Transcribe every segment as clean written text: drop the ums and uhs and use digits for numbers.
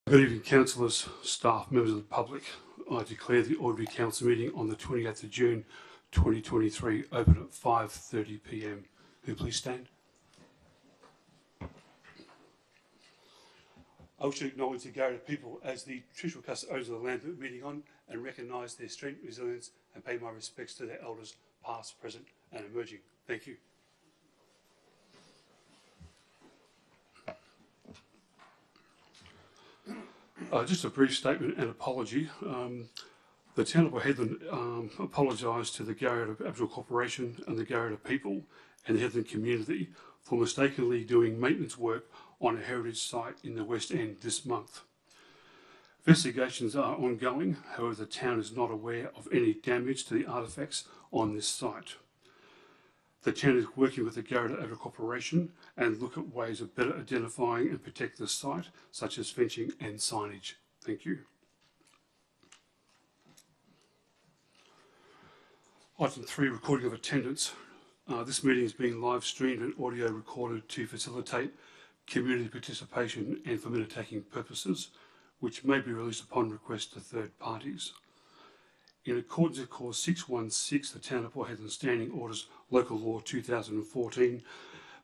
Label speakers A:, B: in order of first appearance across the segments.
A: Good evening, councillors, staff, members of the public. I declare the ordinary council meeting on the 28th of June 2023 open at 5:30 p.m. Will you please stand? I wish to acknowledge the Garrett people as the traditional custodians of the land that we're meeting on and recognise their strength, resilience and pay my respects to their elders past, present and emerging. Thank you. Just a brief statement and apology. The town of Port Hedland apologised to the Garrett Aboriginal Corporation and the Garrett people and the Hedland community for mistakenly doing maintenance work on a heritage site in the West End this month. Investigations are ongoing, however the town is not aware of any damage to the artefacts on this site. The town is working with the Garrett Aboriginal Corporation and look at ways of better identifying and protect the site, such as fencing and signage. Thank you. Item 3, recording of attendance. This meeting is being live streamed and audio recorded to facilitate community participation and for minute taking purposes, which may be released upon request to third parties. In accordance with Clause 616, the Town of Port Hedland Standing Orders Local Law 2014,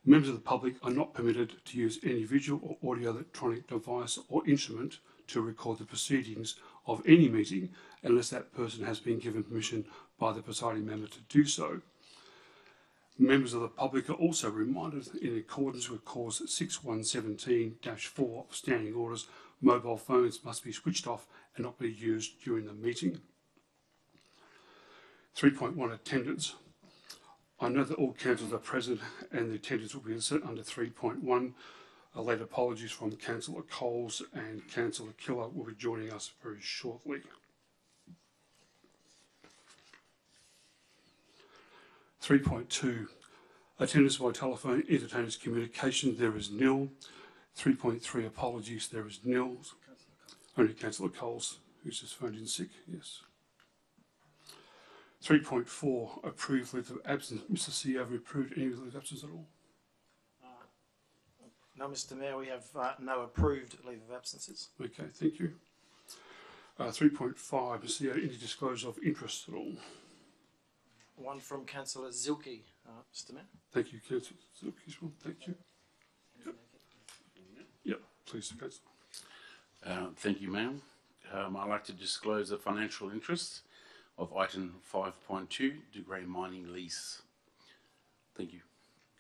A: members of the public are not permitted to use any visual or audio electronic device or instrument to record the proceedings of any meeting unless that person has been given permission by the presiding member to do so. Members of the public are also reminded, in accordance with Clause 6117-4 of Standing Orders, mobile phones must be switched off and not be used during the meeting. 3.1 Attendance. I know that all councillors are present and the attendance will be set under 3.1. Late apologies from Councillor Coles and Councillor Killer will be joining us very shortly. 3.2 Attendance by telephone, entertainers communication, there is nil. 3.3 Apologies, there is nil. Only Councillor Coles, who's just phoned in sick, yes. 3.4 Approved leave of absence. Mr. CEO, have we approved any leave of absence at all?
B: No, Mr. Mayor, we have no approved leave of absences.
A: Okay, thank you. 3.5 Mr. CEO, any disclosure of interest at all?
B: One from Councillor Zilke, Mr. Mayor.
A: Thank you, Councillor Zilke. Thank you. Yep, please, Councillor.
C: Thank you, ma'am. I'd like to disclose the financial interests of item 5.2, De Grey Mining Lease. Thank you.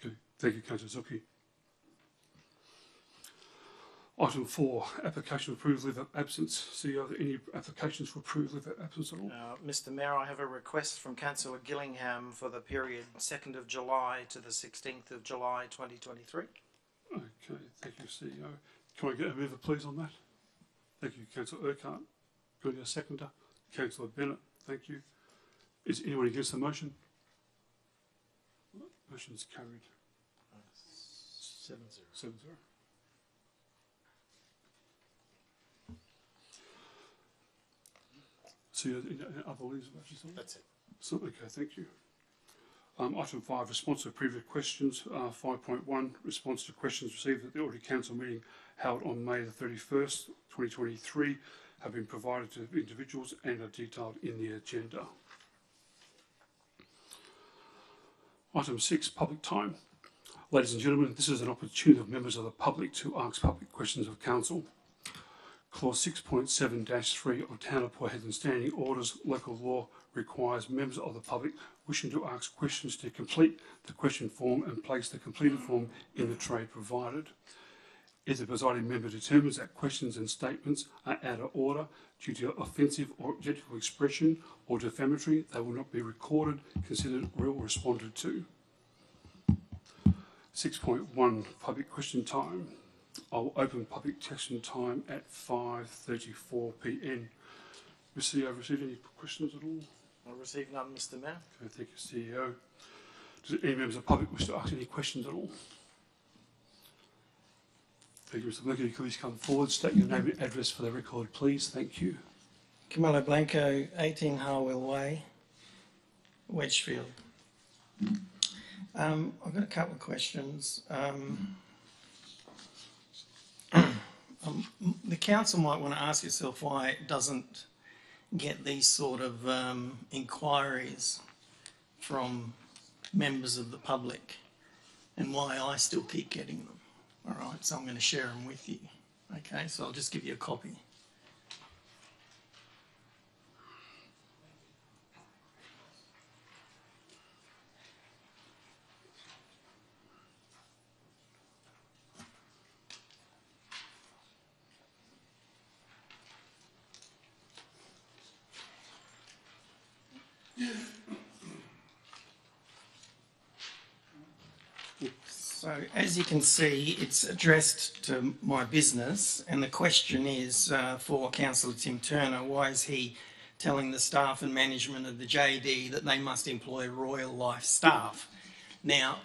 A: Okay, thank you, Councillor Zilke. Item 4, application for approved leave of absence. CEO, are there any applications for approved leave of absence at all?
B: Mr. Mayor, I have a request from Councillor Gillingham for the period 2nd of July to the 16th of July 2023.
A: Okay, thank you, CEO. Can I get a mover, please, on that? Thank you, Councillor Urquhart. Can I get a seconder? Councillor Bennett, thank you. Is anyone against the motion? Motion's carried.
B: 7-0.
A: 7-0. So, other leaves of absence?
B: That's it.
A: So, okay, thank you. Item 5, response to previous questions. 5.1, response to questions received at the Audit Council meeting held on May the 31st, 2023 have been provided to individuals and are detailed in the agenda. Item 6, public time. Ladies and gentlemen, this is an opportunity of members of the public to ask public questions of Council. Clause 6.7-3 of Town of Port Hedland Standing Orders Local Law requires members of the public wishing to ask questions to complete the question form and place the completed form in the tray provided. If the presiding member determines that questions and statements are out of order due to offensive or objectionable expression or defamatory, they will not be recorded, considered or responded to. 6.1 public question time. I will open public question time at 5:34 p.m. Mr. CEO, have you received any questions at all?
B: I received none, Mr. Mayor.
A: Okay, thank you, CEO. Does any members of the public wish to ask any questions at all? Thank you, Mr. Blanco. Can you please come forward, state your name and address for the record, please? Thank you.
D: Camilo Blanco, 18 Harwell Way, Wedgefield. I've got a couple of questions. the council might want to ask itself why it doesn't get these sort of inquiries from members of the public, and why I still keep getting them. All right, so I'm going to share them with you. Okay, so I'll just give you a copy. So as you can see, it's addressed to my business, and the question is for Councillor Tim Turner, why is he telling the staff and management of the JD that they must employ Royal Life staff? Now,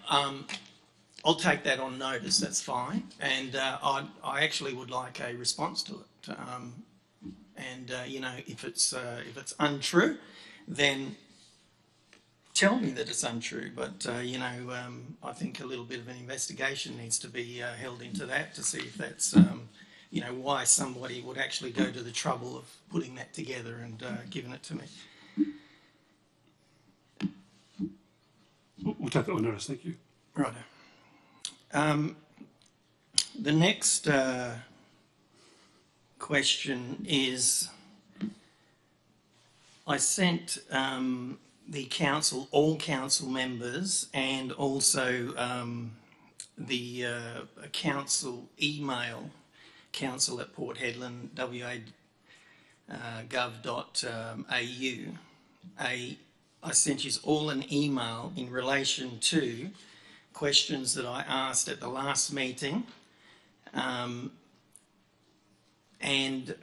D: I'll take that on notice, that's fine, and I actually would like a response to it. You know, if it's untrue, then tell me that it's untrue, but you know, I think a little bit of an investigation needs to be held into that to see if that's, you know, why somebody would actually go to the trouble of putting that together and giving it to me.
A: We'll take that on notice, thank you.
D: Righto. The next question is, I sent the council, all council members, and also the council email, council@porthedland.wa.gov.au. I sent you all an email in relation to questions that I asked at the last meeting, and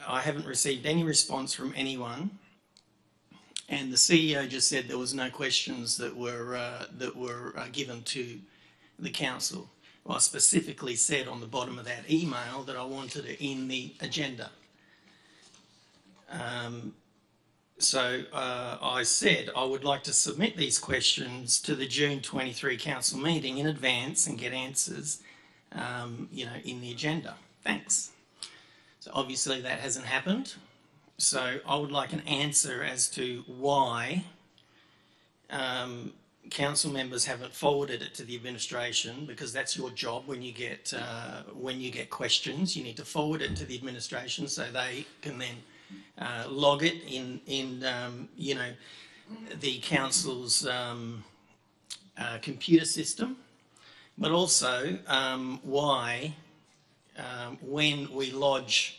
D: I haven't received any response from anyone. And the CEO just said there was no questions that were given to the council. Well, I specifically said on the bottom of that email that I wanted it in the agenda. So I said I would like to submit these questions to the June 23 council meeting in advance and get answers, you know, in the agenda. Thanks. So obviously that hasn't happened. So I would like an answer as to why council members haven't forwarded it to the administration, because that's your job when you get questions. You need to forward it to the administration so they can then log it in you know, the council's computer system, but also why when we lodge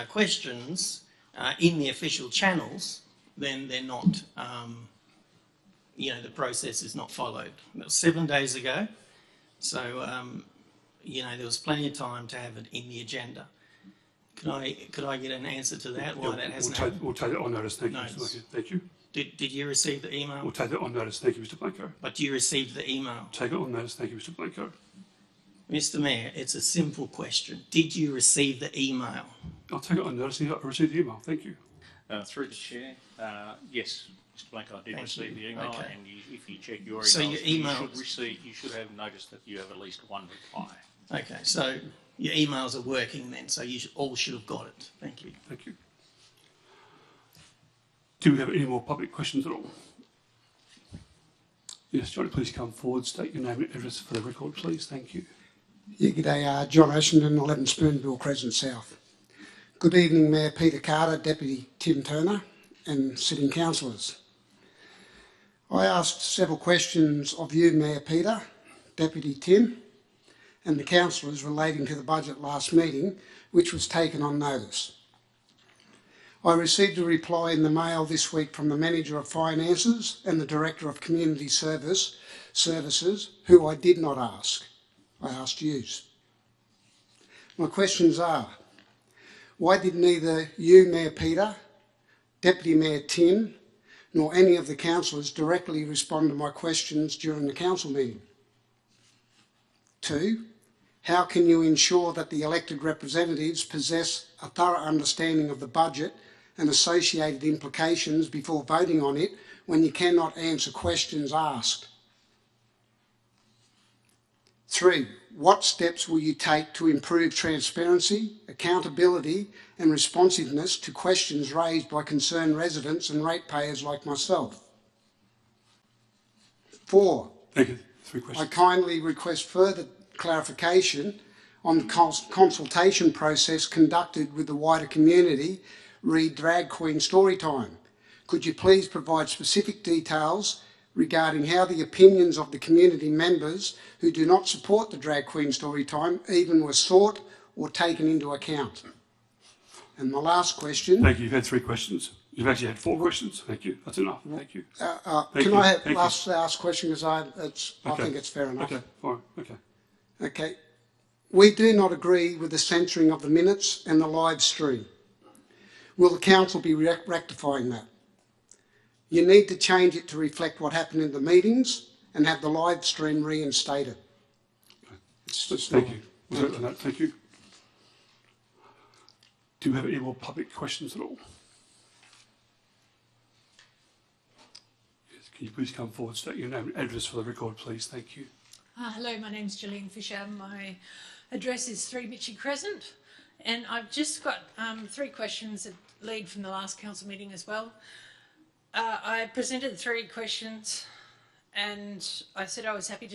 D: questions in the official channels, then they're not, you know, the process is not followed. That was 7 days ago, so you know, there was plenty of time to have it in the agenda. Could I get an answer to that? Why that hasn't happened?
A: We'll take that on notice, thank you, Mr. Blanco. Thank you.
D: Did you receive the email?
A: We'll take that on notice, thank you, Mr. Blanco.
D: But you received the email.
A: Take it on notice, thank you, Mr. Blanco.
D: Mr. Mayor, it's a simple question. Did you receive the email?
A: I'll take it on notice. I received the email. Thank you.
E: Through the chair, yes, Mr. Blanco, I did receive the email,
D: Okay.
E: and if you check your emails,
D: So your emails-
E: you should have noticed that you have at least one reply.
D: Okay, so your emails are working then, so you all should have got it. Thank you.
A: Thank you. Do we have any more public questions at all? Yes, Johnny, please come forward. State your name and address for the record, please. Thank you.
F: Yeah, g'day, John Oshenden, 11 Spoonbill Crescent South. Good evening, Mayor Peter Carter, Deputy Tim Turner, and sitting councillors. I asked several questions of you, Mayor Peter, Deputy Tim, and the councillors relating to the budget last meeting, which was taken on notice. I received a reply in the mail this week from the Manager of Finances and the Director of Community Services, who I did not ask. I asked yous. My questions are, why did neither you, Mayor Peter, Deputy Mayor Tim, nor any of the councillors directly respond to my questions during the council meeting? 2, how can you ensure that the elected representatives possess a thorough understanding of the budget and associated implications before voting on it when you cannot answer questions asked? 3. What steps will you take to improve transparency, accountability and responsiveness to questions raised by concerned residents and ratepayers like myself? 4.
A: Thank you. 3
F: I
A: questions.
F: kindly request further clarification on the consultation process conducted with the wider community re Drag Queen Storytime. Could you please provide specific details regarding how the opinions of the community members who do not support the Drag Queen Storytime even were sought or taken into account? And my last question.
A: Thank you. You've had 3 questions. You've actually had 4 questions. Thank you. That's enough. Thank you.
F: Can
A: you.
F: I have
A: Thank
F: last question because I
A: Okay.
F: think it's fair enough.
A: Okay, fine. Okay.
F: Okay. We do not agree with the censoring of the minutes and the live stream. Will the council be rectifying that? You need to change it to reflect what happened in the meetings and have the live stream reinstated. It's just
A: Thank
F: not-
A: you. We'll vote on that. Thank you. Do you have any more public questions at all? Yes, can you please come forward, state your name and address for the record, please? Thank you.
G: Hello, my name's Gillian Fisher. My address is 3 Mitchie Crescent, and I've just got 3 questions that lead from the last council meeting as well. I presented 3 questions, and I said I was happy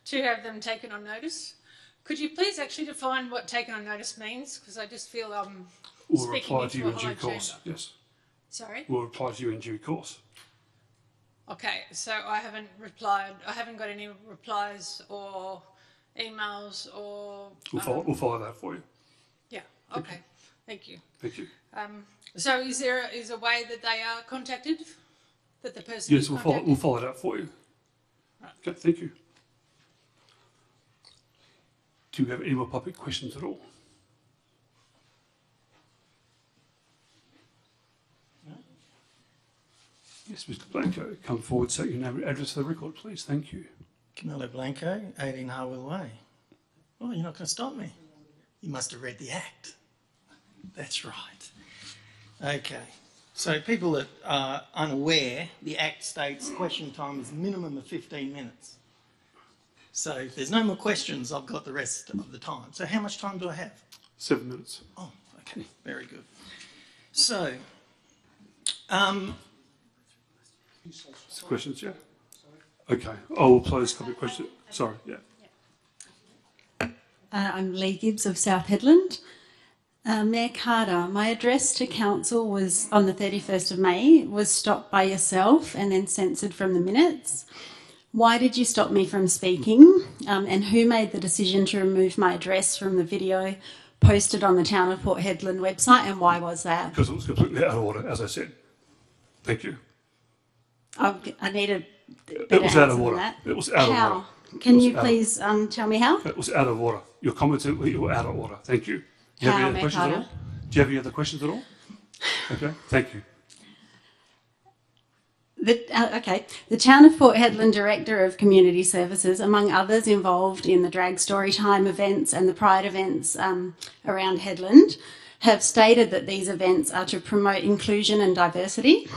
G: to have them taken on notice. Could you please actually define what taken on notice means? Because I just feel I'm
A: We'll
G: speaking
A: reply to you
G: into
A: in
G: a
A: due
G: high
A: course.
G: chamber.
A: Yes.
G: Sorry?
A: We'll reply to you in due course.
G: Okay, so I haven't replied. I haven't got any replies or emails or...
A: We'll follow that for you.
G: Yeah, okay. Thank you.
A: Thank you.
G: So is there a way that they are contacted? That the person
A: Yes,
G: is
A: we'll
G: contacted?
A: follow that for you. Okay, thank you. Do you have any more public questions at all? Yes, Mr. Blanco, come forward, state your name and address for the record, please. Thank you.
D: Camillo Blanco, 18 Harwell Way. Oh, you're not going to stop me. You must have read the Act. That's right. Okay. So people that are unaware, the Act states question time is minimum of 15 minutes. So if there's no more questions, I've got the rest of the time. So how much time do I have?
A: 7 minutes.
D: Oh, okay. Very good. So,
A: Questions, yeah? Okay, I will close public question. Sorry, yeah.
H: I'm Lee Gibbs of South Headland. Mayor Carter, my address to council was on the 31st of May, was stopped by yourself and then censored from the minutes. Why did you stop me from speaking? And who made the decision to remove my address from the video posted on the Town of Port Hedland website, and why was that?
A: Because it was completely out of order, as I said. Thank you.
H: I need a
A: It
H: better
A: was out
H: answer
A: of
H: than
A: order.
H: that.
A: It was out of
H: How?
A: order.
H: Can
A: It was
H: you
A: out of-
H: please tell me how?
A: It was out of order. Your comments were out of order. Thank you. Do you have
H: How,
A: any other
H: Mayor
A: questions at all?
H: Carter?
A: Do you have any other questions at all? Okay, thank you.
H: The Town of Port Hedland Director of Community Services, among others involved in the Drag Storytime events and the Pride events around Hedland, have stated that these events are to promote inclusion and diversity.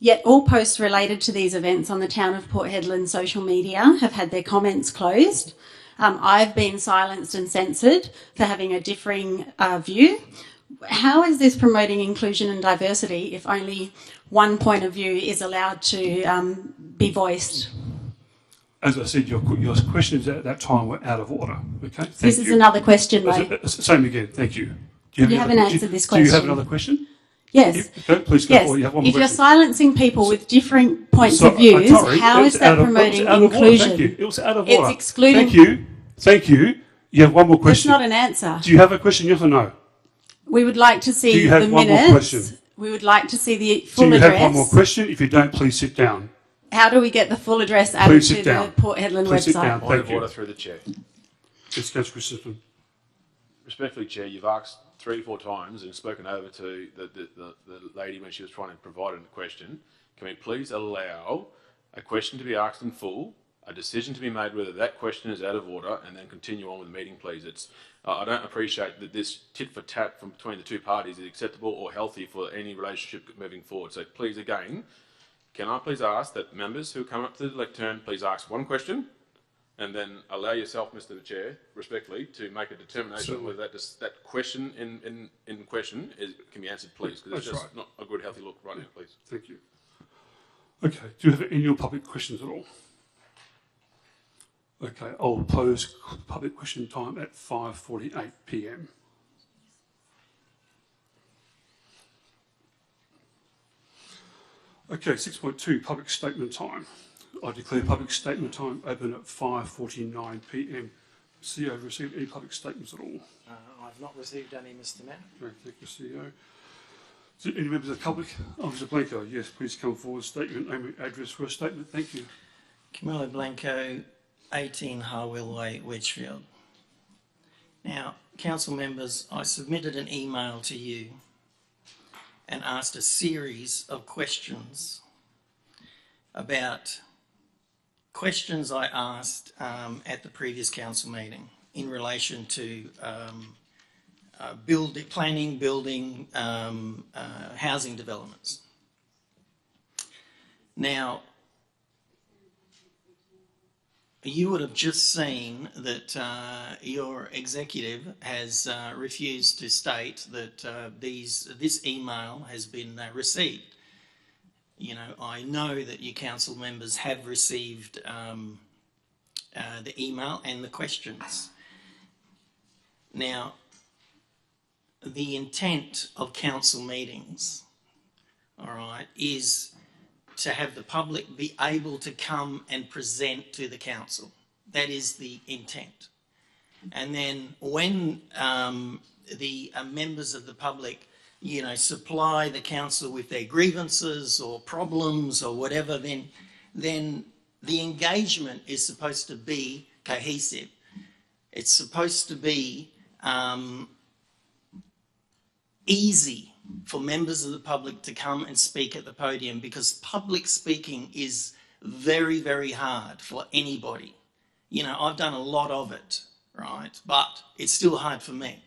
H: Yet all posts related to these events on the Town of Port Hedland social media have had their comments closed. I've been silenced and censored for having a differing view. How is this promoting inclusion and diversity if only one point of view is allowed to be voiced?
A: As I said, your questions at that time were out of order. Okay, thank
H: This
A: you.
H: is another question, though.
A: Same again. Thank you. Do
H: You
A: any
H: haven't
A: other-
H: answered this
A: Do you have
H: question.
A: another question?
H: Yes.
A: Okay, please go
H: Yes.
A: forward. You have one more
H: If you're
A: question.
H: silencing people with differing points
A: So-
H: of views,
A: sorry,
H: how
A: it
H: is
A: was
H: that
A: out of- it was
H: promoting
A: out of order.
H: inclusion?
A: Thank you. It was out of
H: It's
A: order.
H: excluding-
A: Thank you. Thank you. You have one more
H: That's
A: question.
H: not an answer.
A: Do you have a question? Yes or no?
H: We would like to
A: Do
H: see
A: you have
H: the
A: one more
H: minutes.
A: question?
H: We would like to see the
A: Do
H: full
A: you
H: address.
A: have one more question? If you don't, please sit down.
H: How do we get the full address added
A: Please
H: to
A: sit
H: the
A: down.
H: Port Hedland
A: Please sit
H: website?
A: down.
I: Point
A: Thank
I: of
A: you.
I: order through the chair.
A: Yes, Councillor Christensen.
I: Respectfully, Chair, you've asked 3 or 4 times and spoken over to the lady when she was trying to provide a question. Can we please allow a question to be asked in full, a decision to be made whether that question is out of order, and then continue on with the meeting, please? I don't appreciate that this tit for tat from between the two parties is acceptable or healthy for any relationship moving forward. So please, again, can I please ask that members who come up to the lectern please ask one question, and then allow yourself, Mr. Chair, respectfully, to make a determination
A: Certainly.
I: whether that question in question can be answered, please, because it's
A: That's
I: just
A: right.
I: not a good, healthy look right now, please.
A: Thank you. Okay, do you have any more public questions at all? Okay, I'll pose public question time at 5:48 p.m. Okay, 6.2, public statement time. I declare public statement time open at 5:49 p.m. CEO, received any public statements at all?
B: I've not received any, Mr Mayor.
A: Okay, thank you, CEO. So any members of the public? Officer Blanco, yes, please come forward. Statement, name and address for a statement. Thank you.
D: Camilo Blanco, 18 Harwell Way, Wedgfield. Now, council members, I submitted an email to you and asked a series of questions about questions I asked at the previous council meeting in relation to planning, building, housing developments. Now, you would have just seen that your executive has refused to state that this email has been received. You know, I know that you council members have received the email and the questions. Now, the intent of council meetings, all right, is to have the public be able to come and present to the council. That is the intent. And then when the members of the public, you know, supply the council with their grievances or problems or whatever, then the engagement is supposed to be cohesive. It's supposed to be easy for members of the public to come and speak at the podium, because public speaking is very, very hard for anybody. You know, I've done a lot of it, right? But it's still hard for me.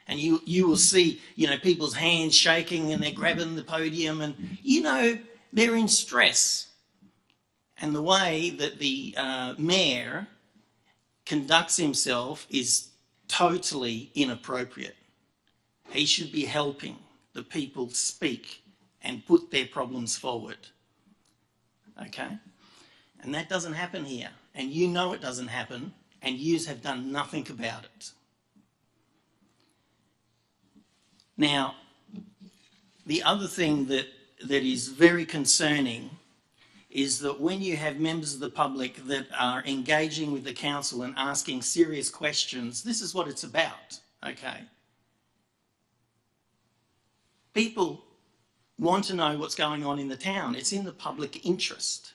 D: And you will see, you know, people's hands shaking and they're grabbing the podium and, you know, they're in stress. And the way that the mayor conducts himself is totally inappropriate. He should be helping the people speak and put their problems forward. Okay? And that doesn't happen here. And you know it doesn't happen, and yous have done nothing about it. Now, the other thing that is very concerning is that when you have members of the public that are engaging with the council and asking serious questions, this is what it's about, okay? People want to know what's going on in the town. It's in the public interest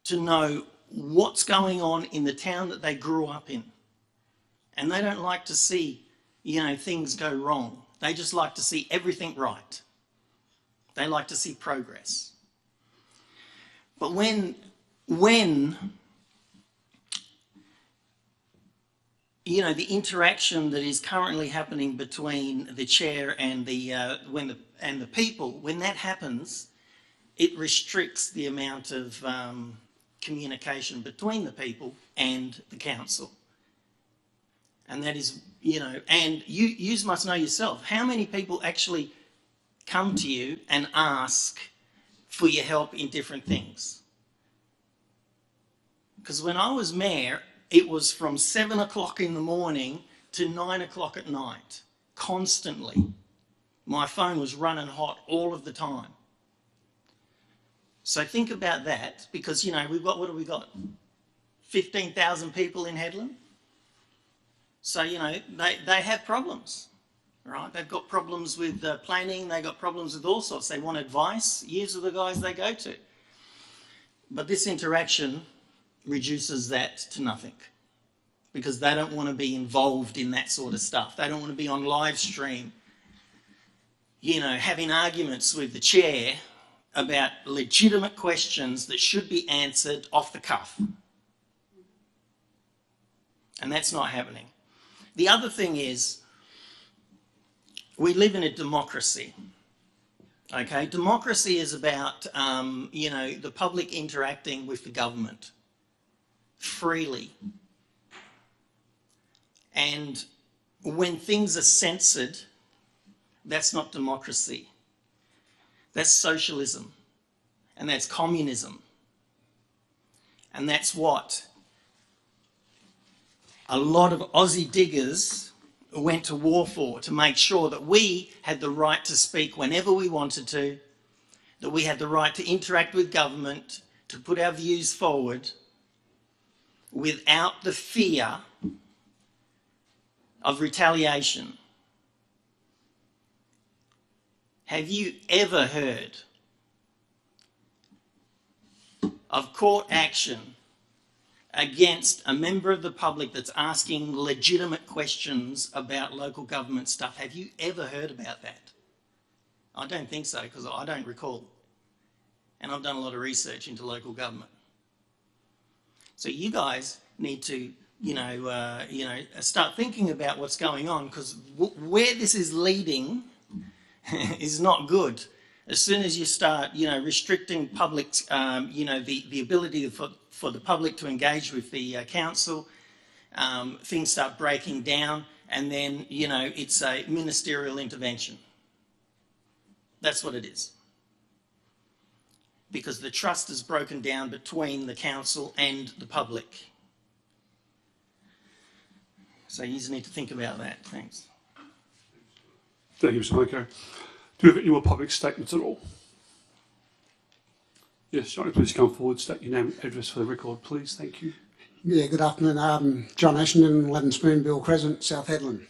D: to know what's going on in the town that they grew up in. And they don't like to see, you know, things go wrong. They just like to see everything right. They like to see progress. But when you know, the interaction that is currently happening between the chair and the people, when that happens, it restricts the amount of communication between the people and the council. And that is, you know, and you must know yourself, how many people actually come to you and ask for your help in different things? Because when I was mayor, it was from 7 o'clock in the morning to 9 o'clock at night, constantly. My phone was running hot all of the time. So think about that, because, you know, we've got, what have we got? 15,000 people in Hedland. So, you know, they have problems, right? They've got problems with planning, they've got problems with all sorts. They want advice, years of the guys they go to. But this interaction reduces that to nothing, because they don't want to be involved in that sort of stuff. They don't want to be on live stream, you know, having arguments with the chair about legitimate questions that should be answered off the cuff. And that's not happening. The other thing is, we live in a democracy. Okay, democracy is about, you know, the public interacting with the government. freely. And when things are censored, that's not democracy. That's socialism. And that's communism. And that's what a lot of Aussie diggers went to war for, to make sure that we had the right to speak whenever we wanted to, that we had the right to interact with government, to put our views forward without the fear of retaliation. Have you ever heard of court action against a member of the public that's asking legitimate questions about local government stuff? Have you ever heard about that? I don't think so, because I don't recall. And I've done a lot of research into local government. So you guys need to, start thinking about what's going on, because where this is leading is not good. As soon as you start, restricting public, the ability for the public to engage with the council, things start breaking down, and then, it's a ministerial intervention. That's what it is. Because the trust is broken down between the council and the public. So you just need to think about that. Thanks.
A: Thank you, Mr. Blanco. Do we have any more public statements at all? Yes, Johnny, please come forward, state your name and address for the record, please. Thank you.
F: Yeah, good afternoon. John Ashenden, 11 Spoonbill Crescent, South Hedland.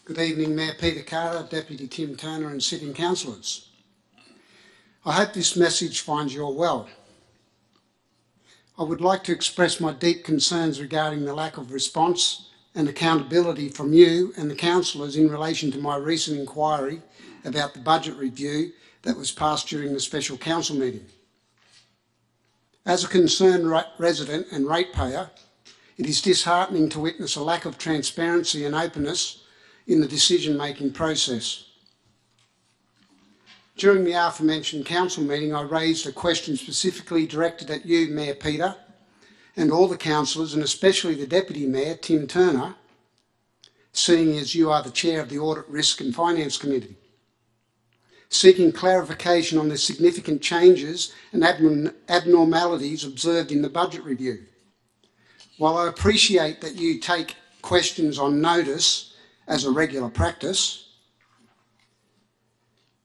F: Good evening, Mayor Peter Carter, Deputy Tim Turner and sitting councillors. I hope this message finds you all well. I would like to express my deep concerns regarding the lack of response and accountability from you and the councillors in relation to my recent inquiry about the budget review that was passed during the special council meeting. As a concerned resident and ratepayer, it is disheartening to witness a lack of transparency and openness in the decision-making process. During the aforementioned council meeting, I raised a question specifically directed at you, Mayor Peter, and all the councillors, and especially the Deputy Mayor, Tim Turner, seeing as you are the Chair of the Audit, Risk and Finance Committee, seeking clarification on the significant changes and abnormalities observed in the budget review. While I appreciate that you take questions on notice as a regular practice,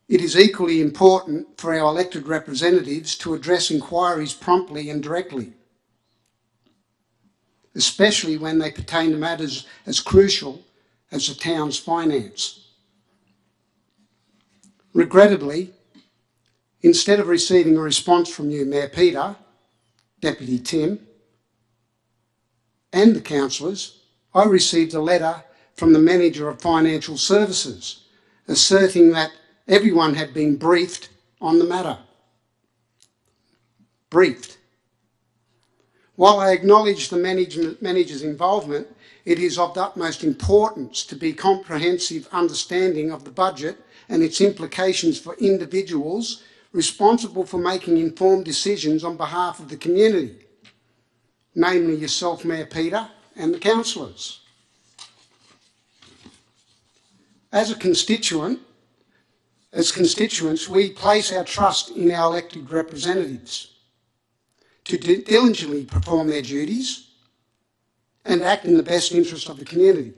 F: it is equally important for our elected representatives to address inquiries promptly and directly, especially when they pertain to matters as crucial as the town's finance. Regrettably, instead of receiving a response from you, Mayor Peter, Deputy Tim, and the councillors, I received a letter from the Manager of Financial Services asserting that everyone had been briefed on the matter. Briefed. While I acknowledge the manager's involvement, it is of the utmost importance to be comprehensive understanding of the budget and its implications for individuals responsible for making informed decisions on behalf of the community, namely yourself, Mayor Peter, and the councillors. As constituents, we place our trust in our elected representatives to diligently perform their duties and act in the best interest of the community.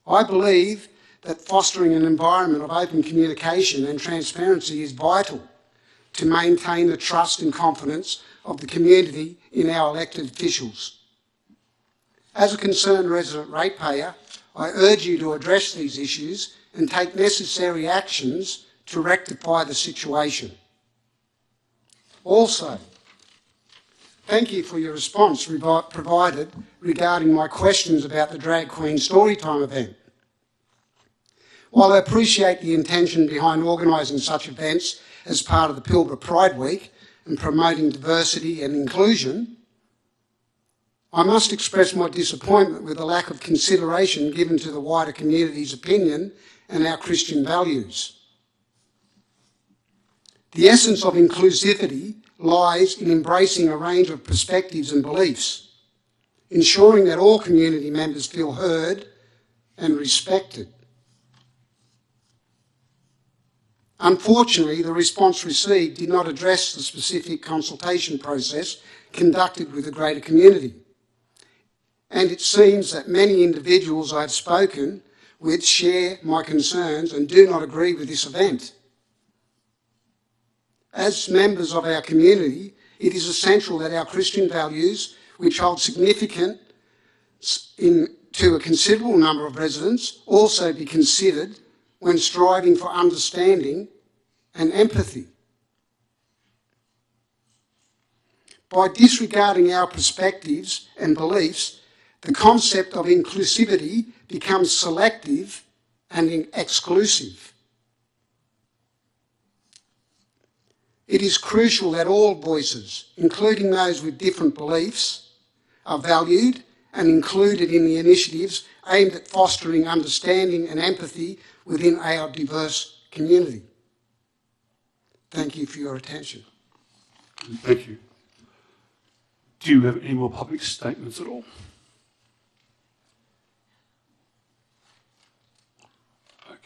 F: I believe that fostering an environment of open communication and transparency is vital to maintain the trust and confidence of the community in our elected officials. As a concerned resident ratepayer, I urge you to address these issues and take necessary actions to rectify the situation. Also, thank you for your response provided regarding my questions about the Drag Queen Storytime event. While I appreciate the intention behind organising such events as part of the Pilbara Pride Week and promoting diversity and inclusion, I must express my disappointment with the lack of consideration given to the wider community's opinion and our Christian values. The essence of inclusivity lies in embracing a range of perspectives and beliefs, ensuring that all community members feel heard and respected. Unfortunately, the response received did not address the specific consultation process conducted with the greater community. And it seems that many individuals I've spoken with share my concerns and do not agree with this event. As members of our community, it is essential that our Christian values, which hold significance to a considerable number of residents, also be considered when striving for understanding and empathy. By disregarding our perspectives and beliefs, the concept of inclusivity becomes selective and exclusive. It is crucial that all voices, including those with different beliefs, are valued and included in the initiatives aimed at fostering understanding and empathy within our diverse community. Thank you for your attention.
A: Thank you. Do you have any more public statements at all?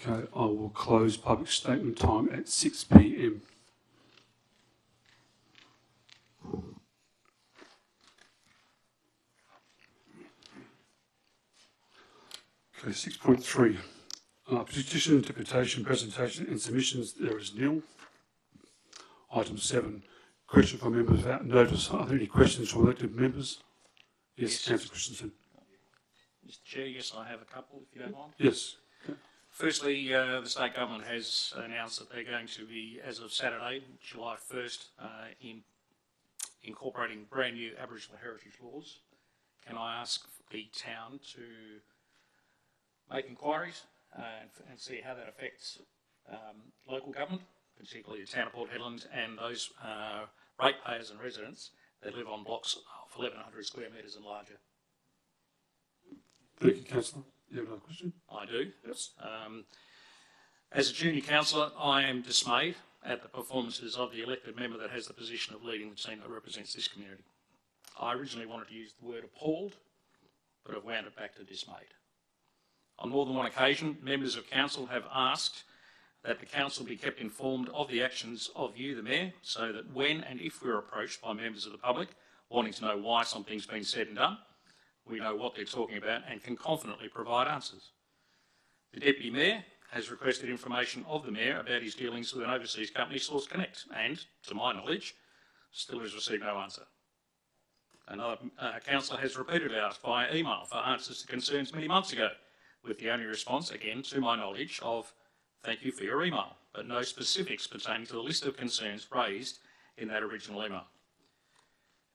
A: Okay, I will close public statement time at 6 p.m. Okay, 6.3. Petition, interpretation, presentation and submissions, there is nil. Item 7, question from members without notice. Are there any questions from elected members? Yes, Councillor Christensen.
E: Mr Chair, yes, I have a couple, if you don't mind.
A: Yes.
E: Firstly, the state government has announced that they're going to be, as of Saturday, July 1st, incorporating brand new Aboriginal heritage laws. Can I ask the town to make inquiries and see how that affects local government, particularly the town of Port Hedland and those ratepayers and residents that live on blocks of 1,100 square metres and larger?
A: Thank you, Councillor. You have another question?
E: I do.
A: Yes.
E: As a junior councillor, I am dismayed at the performances of the elected member that has the position of leading the team that represents this community. I originally wanted to use the word appalled, but I've wound it back to dismayed. On more than one occasion, members of council have asked that the council be kept informed of the actions of you, the Mayor, so that when and if we're approached by members of the public wanting to know why something's been said and done, we know what they're talking about and can confidently provide answers. The Deputy Mayor has requested information of the Mayor about his dealings with an overseas company, Source Connect, and, to my knowledge, still has received no answer. Another councillor has repeatedly asked via email for answers to concerns many months ago, with the only response, again, to my knowledge, of thank you for your email, but no specifics pertaining to the list of concerns raised in that original email.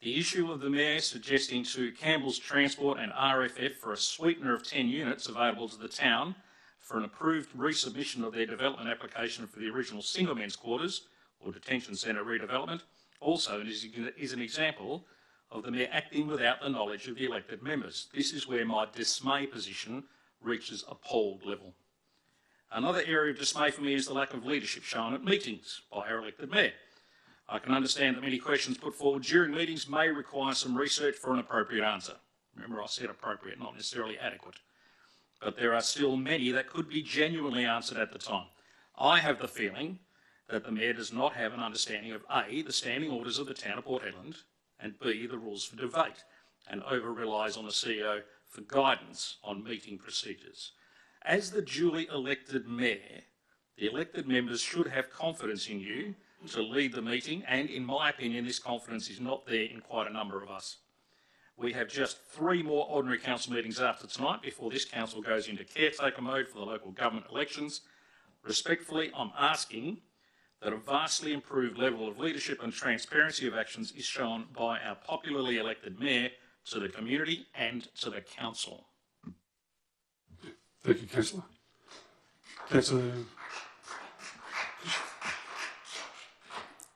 E: The issue of the Mayor suggesting to Campbell's Transport and RFF for a sweetener of 10 units available to the town for an approved resubmission of their development application for the original single men's quarters or detention centre redevelopment also is an example of the Mayor acting without the knowledge of the elected members. This is where my dismay position reaches appalled level. Another area of dismay for me is the lack of leadership shown at meetings by our elected Mayor. I can understand that many questions put forward during meetings may require some research for an appropriate answer. Remember, I said appropriate, not necessarily adequate. But there are still many that could be genuinely answered at the time. I have the feeling that the Mayor does not have an understanding of A, the standing orders of the town of Port Hedland, and B, the rules for debate, and over-relies on the CEO for guidance on meeting procedures. As the duly elected Mayor, the elected members should have confidence in you to lead the meeting, and in my opinion, this confidence is not there in quite a number of us. We have just 3 more ordinary council meetings after tonight before this council goes into caretaker mode for the local government elections. Respectfully, I'm asking that a vastly improved level of leadership and transparency of actions is shown by our popularly elected Mayor to the community and to the council.
A: Thank you, Councillor. Councillor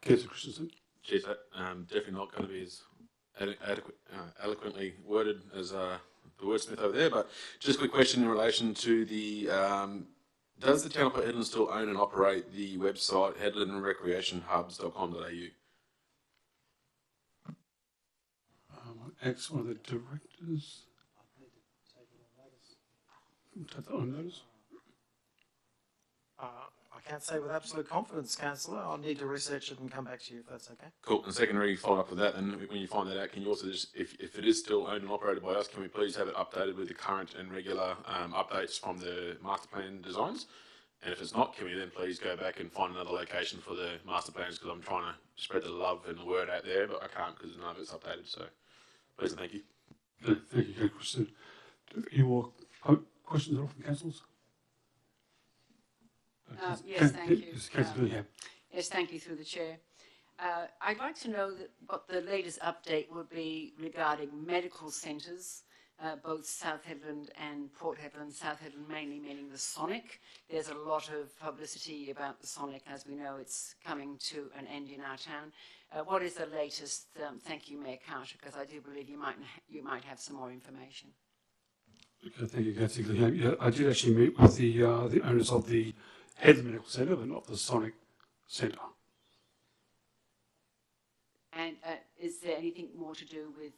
A: Christensen.
I: Cheers, definitely not going to be as eloquently worded as the wordsmith over there, but just a quick question in relation to the, does the town of Port Hedland still own and operate the website headlandrecreationhubs.com.au?
A: Acts, one of the directors. Take that on notice.
B: I can't say with absolute confidence, councillor. I'll need to research it and come back to you if that's okay.
I: Cool. And secondary follow up with that, and when you find that out, can you also just, if it is still owned and operated by us, can we please have it updated with the current and regular updates from the master plan designs? And if it's not, can we then please go back and find another location for the master plans? Because I'm trying to spread the love and the word out there, but I can't because none of it's updated. So, please and thank you.
A: Okay, thank you, Christian. Any more questions at all from councillors?
J: Yes, thank you.
A: Yes, Councillor Billingham.
J: Yes, thank you through the chair. I'd like to know what the latest update would be regarding medical centres, both South Hedland and Port Hedland. South Hedland mainly meaning the Sonic. There's a lot of publicity about the Sonic. As we know, it's coming to an end in our town. What is the latest? Thank you, Mayor Carter, because I do believe you might have some more information.
A: Okay, thank you, Councillor Billingham. Yeah, I did actually meet with the owners of the Hedland Medical Centre, but not the Sonic Centre.
J: And is there anything more to do with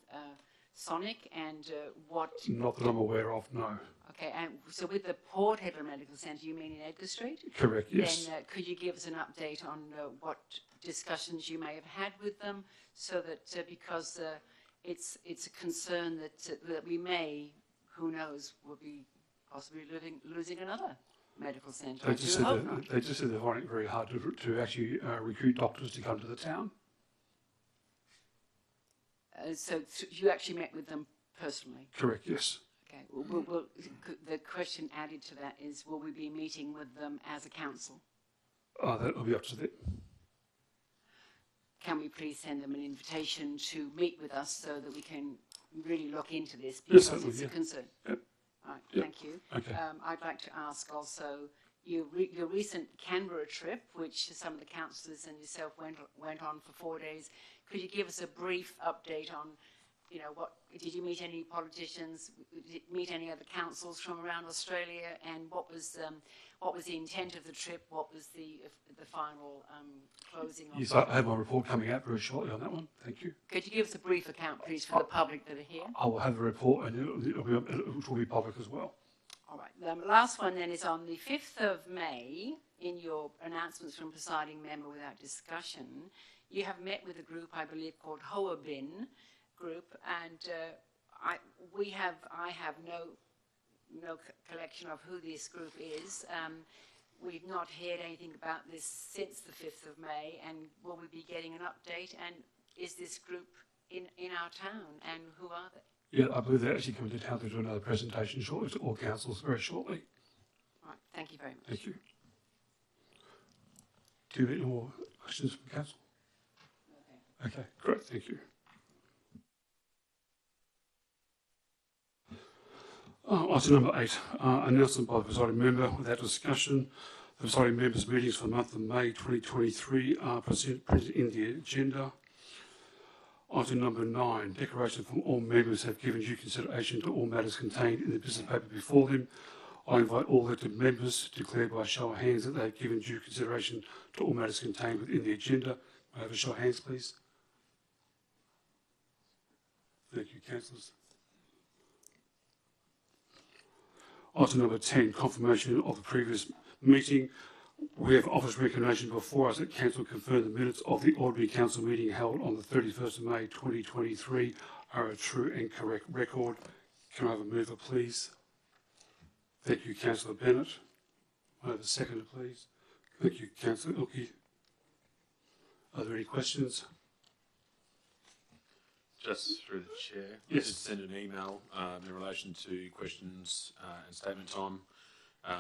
J: Sonic and what?
A: Not that I'm aware of, no.
J: Okay, and so with the Port Hedland Medical Centre, you mean in Edgar Street?
A: Correct, yes.
J: Then could you give us an update on what discussions you may have had with them, so that because it's a concern that we may, who knows, will be possibly losing another medical centre.
A: They just said they're finding it very hard to actually recruit doctors to come to the town.
J: So you actually met with them personally?
A: Correct, yes.
J: Okay. The question added to that is, will we be meeting with them as a council?
A: That will be up to them.
J: Can we please send them an invitation to meet with us so that we can really look into this,
A: Yes,
J: because it's a concern?
A: Yep.
J: Right,
A: Yep.
J: thank you.
A: Okay.
J: I'd like to ask also, your recent Canberra trip, which some of the councillors and yourself went on for 4 days, could you give us a brief update on, what did you meet any politicians, did you meet any other councils from around Australia, and what was the intent of the trip? What was the final closing of?
A: Yes, I have my report coming out very shortly on that one. Thank you.
J: Could you give us a brief account, please, for the public that are here?
A: I will have a report, and it will be public as well.
J: All right. The last one then is on the 5th of May, in your announcements from presiding member without discussion, you have met with a group, I believe, called Hoabin Group, and I have no collection of who this group is. We've not heard anything about this since the 5th of May, and will we be getting an update? And is this group in our town, and who are they?
A: Yeah, I believe they're actually coming to town to do another presentation shortly to all councils very shortly.
J: Right, thank you very much.
A: Thank you. Do you have any more questions from council? Okay, great, thank you. Item number 8, announcement by the presiding member without discussion. The presiding members' meetings for the month of May 2023 are printed in the agenda. Item number 9, declaration from all members have given due consideration to all matters contained in the business paper before them. I invite all elected members to declare by a show of hands that they have given due consideration to all matters contained within the agenda. May I have a show of hands, please? Thank you, councillors. Item number 10, confirmation of the previous meeting. We have office recommendation before us that council confirm the minutes of the ordinary council meeting held on the 31st of May 2023 are a true and correct record. Can I have a mover, please? Thank you, Councillor Bennett. May I have a seconder, please? Thank you, Councillor Ilke. Are there any questions?
I: Just through the chair,
A: Yes.
I: I did send an email in relation to questions and statement time.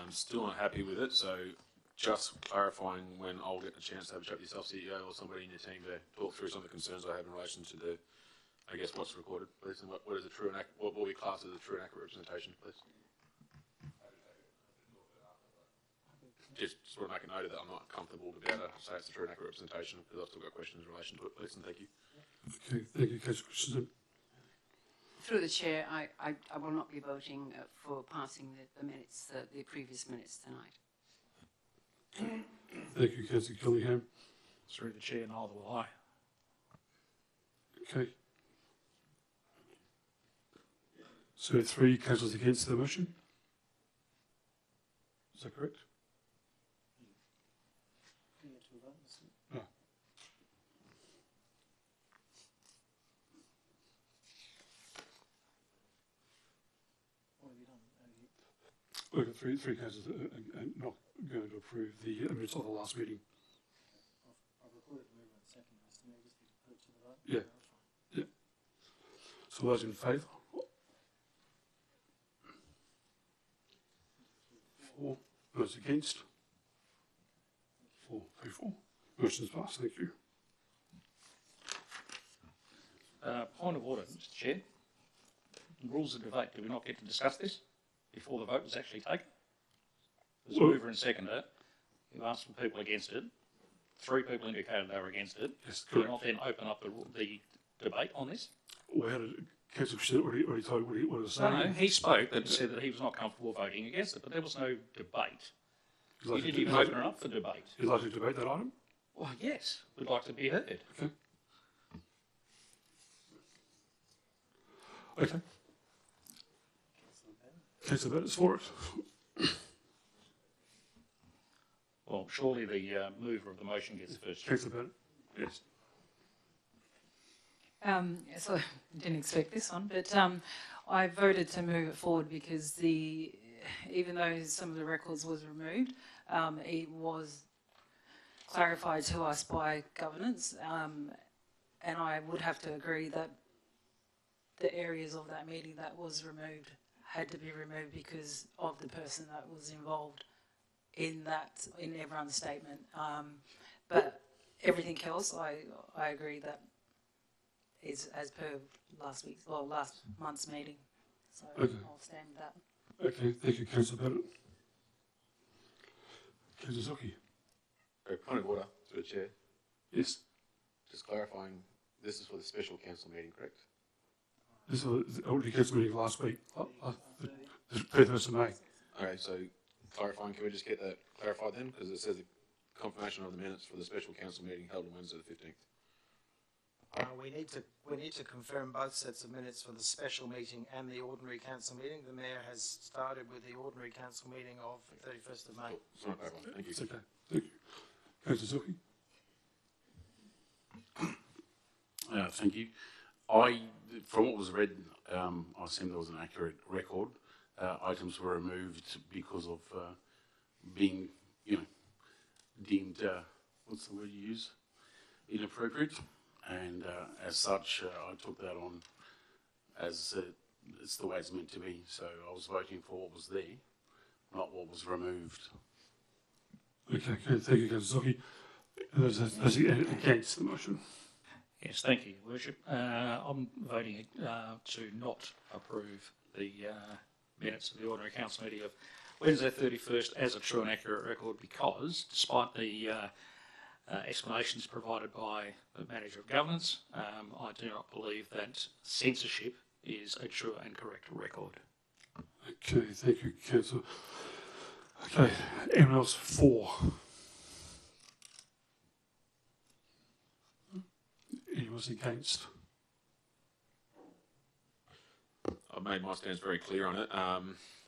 I: Still not happy with it, so just clarifying when I'll get the chance to have a chat with yourself, CEO, or somebody in your team to talk through some of the concerns I have in relation to the, I guess, what's recorded, please, and what is a true and what will we class as a true and accurate representation, please? Just sort of make a note of that. I'm not comfortable to be able to say it's a true and accurate representation because I've still got questions in relation to it, please, and thank you.
A: Okay, thank you, Councillor Christensen.
J: Through the chair, I will not be voting for passing the minutes, the previous minutes tonight.
A: Thank you, Councillor Gillingham.
E: Through the chair, neither will I.
A: Okay. So 3 councillors against the motion? Is that correct? No. We've got three councillors are not going to approve the minutes of the last meeting. Yeah. Yeah. So those in favour? 4. Those against? 4. 3, 4. Motion's passed. Thank you.
E: Point of order, Mr Chair. Rules of debate, do we not get to discuss this before the vote is actually taken? There's a mover and seconder. You've asked for people against it. 3 people indicated they were against it.
A: Yes,
E: Do you
A: correct.
E: not then open up the debate on this?
A: Well, how did Councillor Fisher already told what he was saying?
E: No, he spoke and said that he was not comfortable voting against it, but there was no debate.
A: You'd like
E: You
A: to
E: didn't even open it up for debate.
A: You'd like to debate that item?
E: Well, yes, we'd like to be heard.
A: Okay. Okay. Councillor Bennett is for it.
E: Well, surely the mover of the motion gets the first.
A: Councillor Bennett? Yes.
K: So I didn't expect this one, but I voted to move it forward because even though some of the records was removed, it was clarified to us by governance, and I would have to agree that the areas of that meeting that was removed had to be removed because of the person that was involved in everyone's statement. But everything else, I agree that is as per last month's meeting. So
A: Okay.
K: I'll stand with that.
A: Okay, thank you, Councillor Bennett. Councillor Zucchi?
I: Point of order, through the chair.
A: Yes.
I: Just clarifying, this is for the special council meeting, correct?
A: This was the already council meeting last week, the 31st of May.
I: Okay, so clarifying, can we just get that clarified then? Because it says the confirmation of the minutes for the special council meeting held on Wednesday the 15th.
B: We need to confirm both sets of minutes for the special meeting and the ordinary council meeting. The Mayor has started with the ordinary council meeting of 31st of May.
I: Cool. Just want to clarify. Thank you.
A: It's okay. Thank you. Councillor Zucchi?
C: Thank you. From what was read, I assume there was an accurate record. Items were removed because of being, deemed, what's the word you use? Inappropriate. And as such, I took that on as it's the way it's meant to be. So I was voting for what was there, not what was removed.
A: Okay, thank you, Councillor Zucchi. Those against the motion?
E: Yes, thank you, Your Worship. I'm voting to not approve the minutes of the ordinary council meeting of Wednesday 31st as a true and accurate record because, despite the explanations provided by the Manager of Governance, I do not believe that censorship is a true and correct record.
A: Okay, thank you, Councillor. Okay, anyone else for? Anyone against?
I: I've made my stance very clear on it.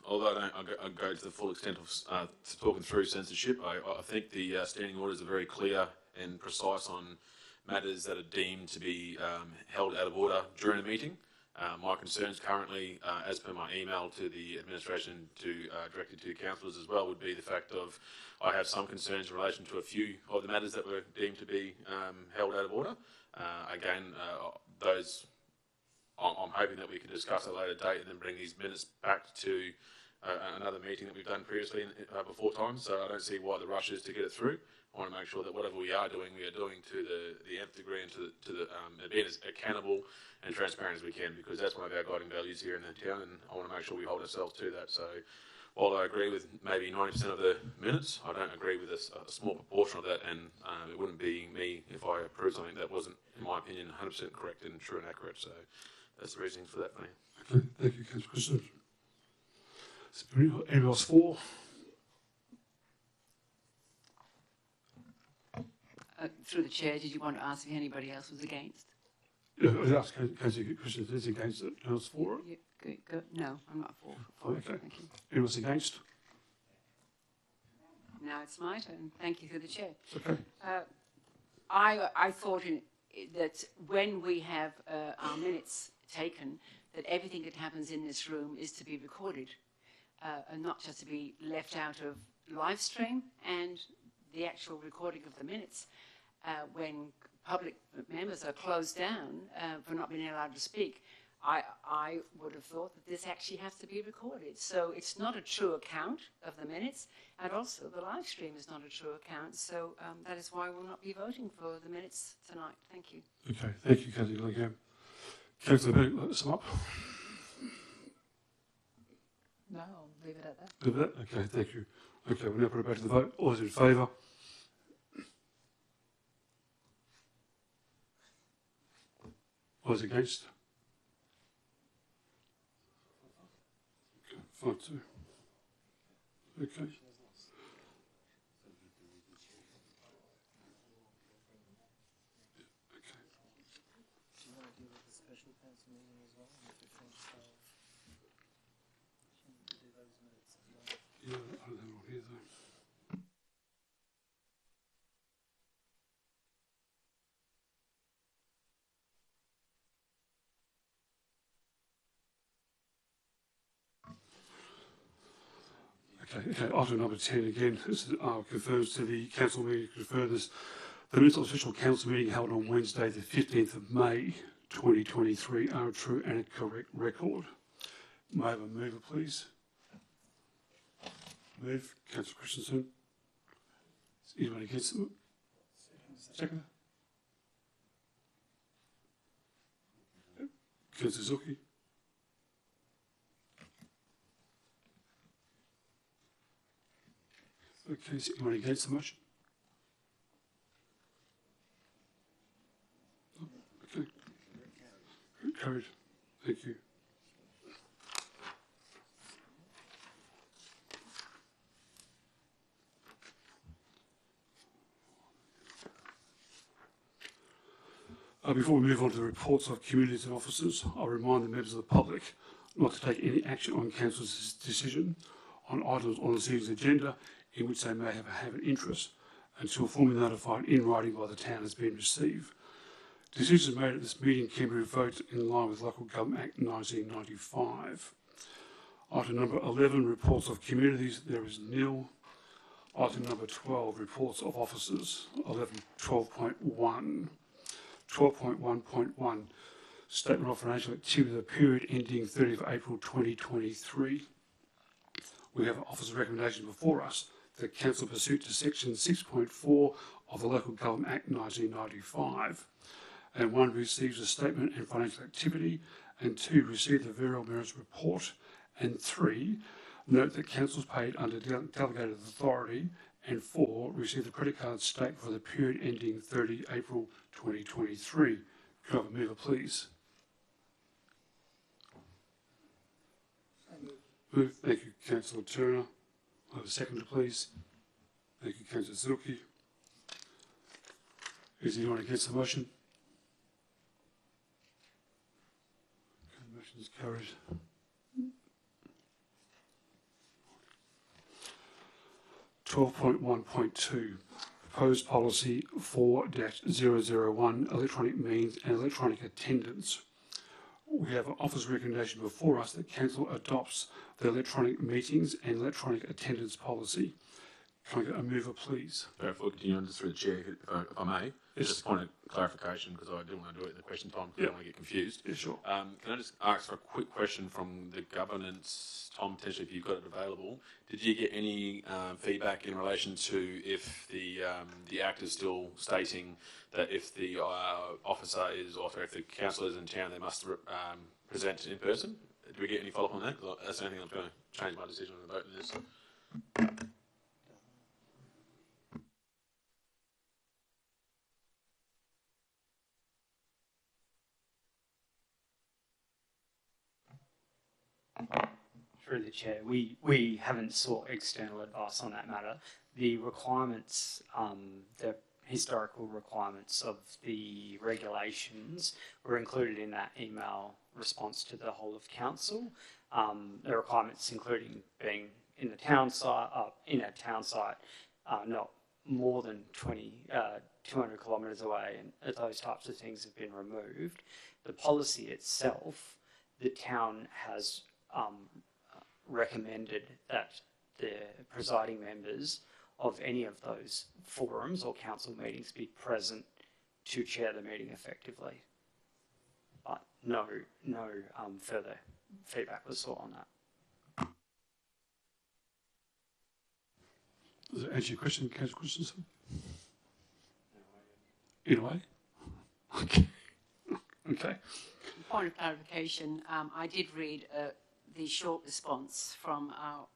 I: Although I don't go to the full extent of talking through censorship, I think the standing orders are very clear and precise on matters that are deemed to be held out of order during a meeting. My concerns currently, as per my email to the administration directed to councillors as well, would be the fact of I have some concerns in relation to a few of the matters that were deemed to be held out of order. Those I'm hoping that we can discuss at a later date and then bring these minutes back to another meeting that we've done previously before time. So I don't see why the rush is to get it through. I want to make sure that whatever we are doing to the nth degree and to the being as accountable and transparent as we can, because that's one of our guiding values here in the town, and I want to make sure we hold ourselves to that. So while I agree with maybe 90% of the minutes, I don't agree with a small proportion of that, and it wouldn't be me if I approved something that wasn't, in my opinion, 100% correct and true and accurate. So that's the reasoning for that for me.
A: Okay, thank you, Councillor Christian. Is there anyone else for?
J: Through the chair, did you want to ask if anybody else was against?
A: Yeah, I asked Councillor Christian is against it. Anyone else for it?
J: No, I'm not for it.
A: Okay.
J: Thank you.
A: Anyone's against?
J: Now it's my turn. Thank you through the chair.
A: Okay.
J: I thought that when we have our minutes taken, that everything that happens in this room is to be recorded and not just to be left out of live stream and the actual recording of the minutes when public members are closed down for not being allowed to speak. I would have thought that this actually has to be recorded. So it's not a true account of the minutes, and also the live stream is not a true account. So that is why we'll not be voting for the minutes tonight. Thank you.
A: Okay, thank you, Councillor Gillingham. Councillor Bennett, let us sum up.
K: No, I'll leave it at that.
A: Leave that? Okay, thank you. Okay, we'll now put it back to the vote. All those in favour? All those against? Okay, 5-2. Okay. Yeah, I don't have it on here though. Okay, item number 10 again, this is, confirms to the council meeting, confirms the minutes of the official council meeting held on Wednesday the 15th of May 2023 are a true and a correct record. May I have a mover please? Move, Councillor Christensen. Is anyone against them? Second. Councillor Zuki. Okay, is anyone against the motion? No? Okay. Carried. Thank you. Before we move on to the reports of communities and officers, I'll remind the members of the public not to take any action on council's decision on items on this evening's agenda in which they may have an interest until formally notified in writing by the town has been received. Decisions made at this meeting can be revoked in line with Local Government Act 1995. Item number 11, reports of communities, there is nil. Item number 12, reports of officers, 12.1. 12.1.1, Statement of Financial Activity of the period ending 30th of April 2023. We have an officer's recommendation before us that Council pursuant to Section 6.4 of the Local Government Act 1995, and 1, receives a statement and financial activity, and 2, receive the Variable Merits Report, and 3, note that Council's paid under delegated authority, and 4, receive the credit card statement for the period ending 30 April 2023. Could I have a mover, please? Move. Thank you, Councillor Turner. I have a seconder, please. Thank you, Councillor Zuki. Is anyone against the motion? Okay, the motion is carried. (12.1.2) Proposed Policy 4-001 Electronic Means and Electronic Attendance. We have an office recommendation before us that Council adopts the electronic meetings and electronic attendance policy. Can I get a mover, please?
I: Before we continue on, just through the chair, if I may,
A: Yes.
I: just a point of clarification because I didn't want to do it in the question time because I don't want to get confused.
A: Yeah, sure.
I: Can I just ask for a quick question from the governance, Tom, potentially if you've got it available? Did you get any feedback in relation to if the Act is still stating that if the officer is, or if the councillor is in town, they must present in person? Did we get any follow-up on that? Because that's the only thing I'm going to change my decision on the vote in this.
L: Through the chair, we haven't sought external advice on that matter. The requirements, the historical requirements of the regulations were included in that email response to the whole of council. The requirements including being in the town site, not more than 200 kilometres away, and those types of things have been removed. The policy itself, the town has recommended that the presiding members of any of those forums or council meetings be present to chair the meeting effectively. But no further feedback was sought on that.
A: Does that answer your question, Councillor Christensen? In a way? Okay. Okay.
J: Point of clarification, I did read the short response from our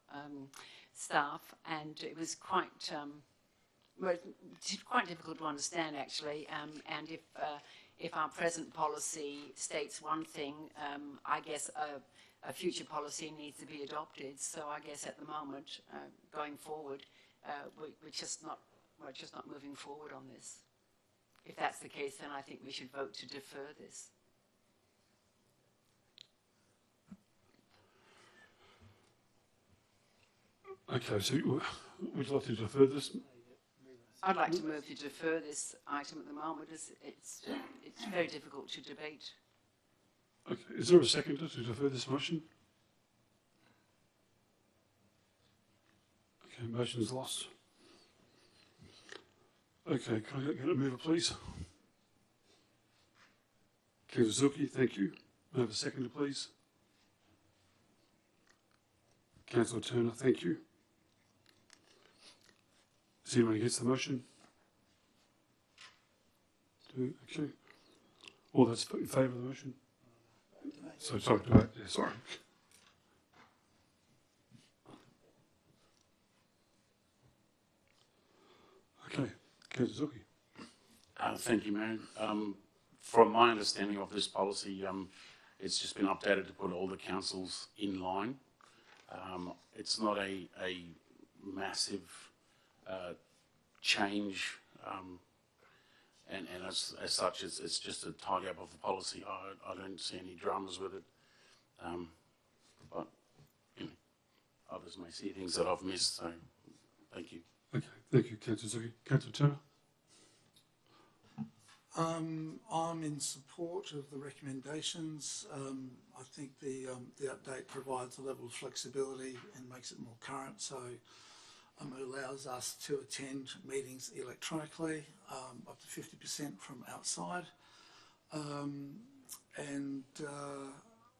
J: staff, and it was quite difficult to understand actually. And if our present policy states one thing, I guess a future policy needs to be adopted. So I guess at the moment, going forward, we're just not moving forward on this. If that's the case, then I think we should vote to defer this.
A: Okay, so would you like to defer this?
J: I'd like to move to defer this item at the moment, as it's very difficult to debate.
A: Okay, is there a seconder to defer this motion? Okay, motion is lost. Okay, can I get a mover, please? Councillor Zuki, thank you. May I have a seconder, please? Councillor Turner, thank you. Is anyone against the motion? Two, okay. All those in favour of the motion? So sorry, yeah, sorry. Okay, Councillor Zuki.
C: Thank you, Mayor. From my understanding of this policy, it's just been updated to put all the councils in line. It's not a massive change, and as such, it's just a tidy up of the policy. I don't see any dramas with it, but you know, others may see things that I've missed. So, thank you.
A: Okay, thank you, Councillor Zuki. Councillor Turner.
M: I'm in support of the recommendations. I think the update provides a level of flexibility and makes it more current, so it allows us to attend meetings electronically, up to 50% from outside, and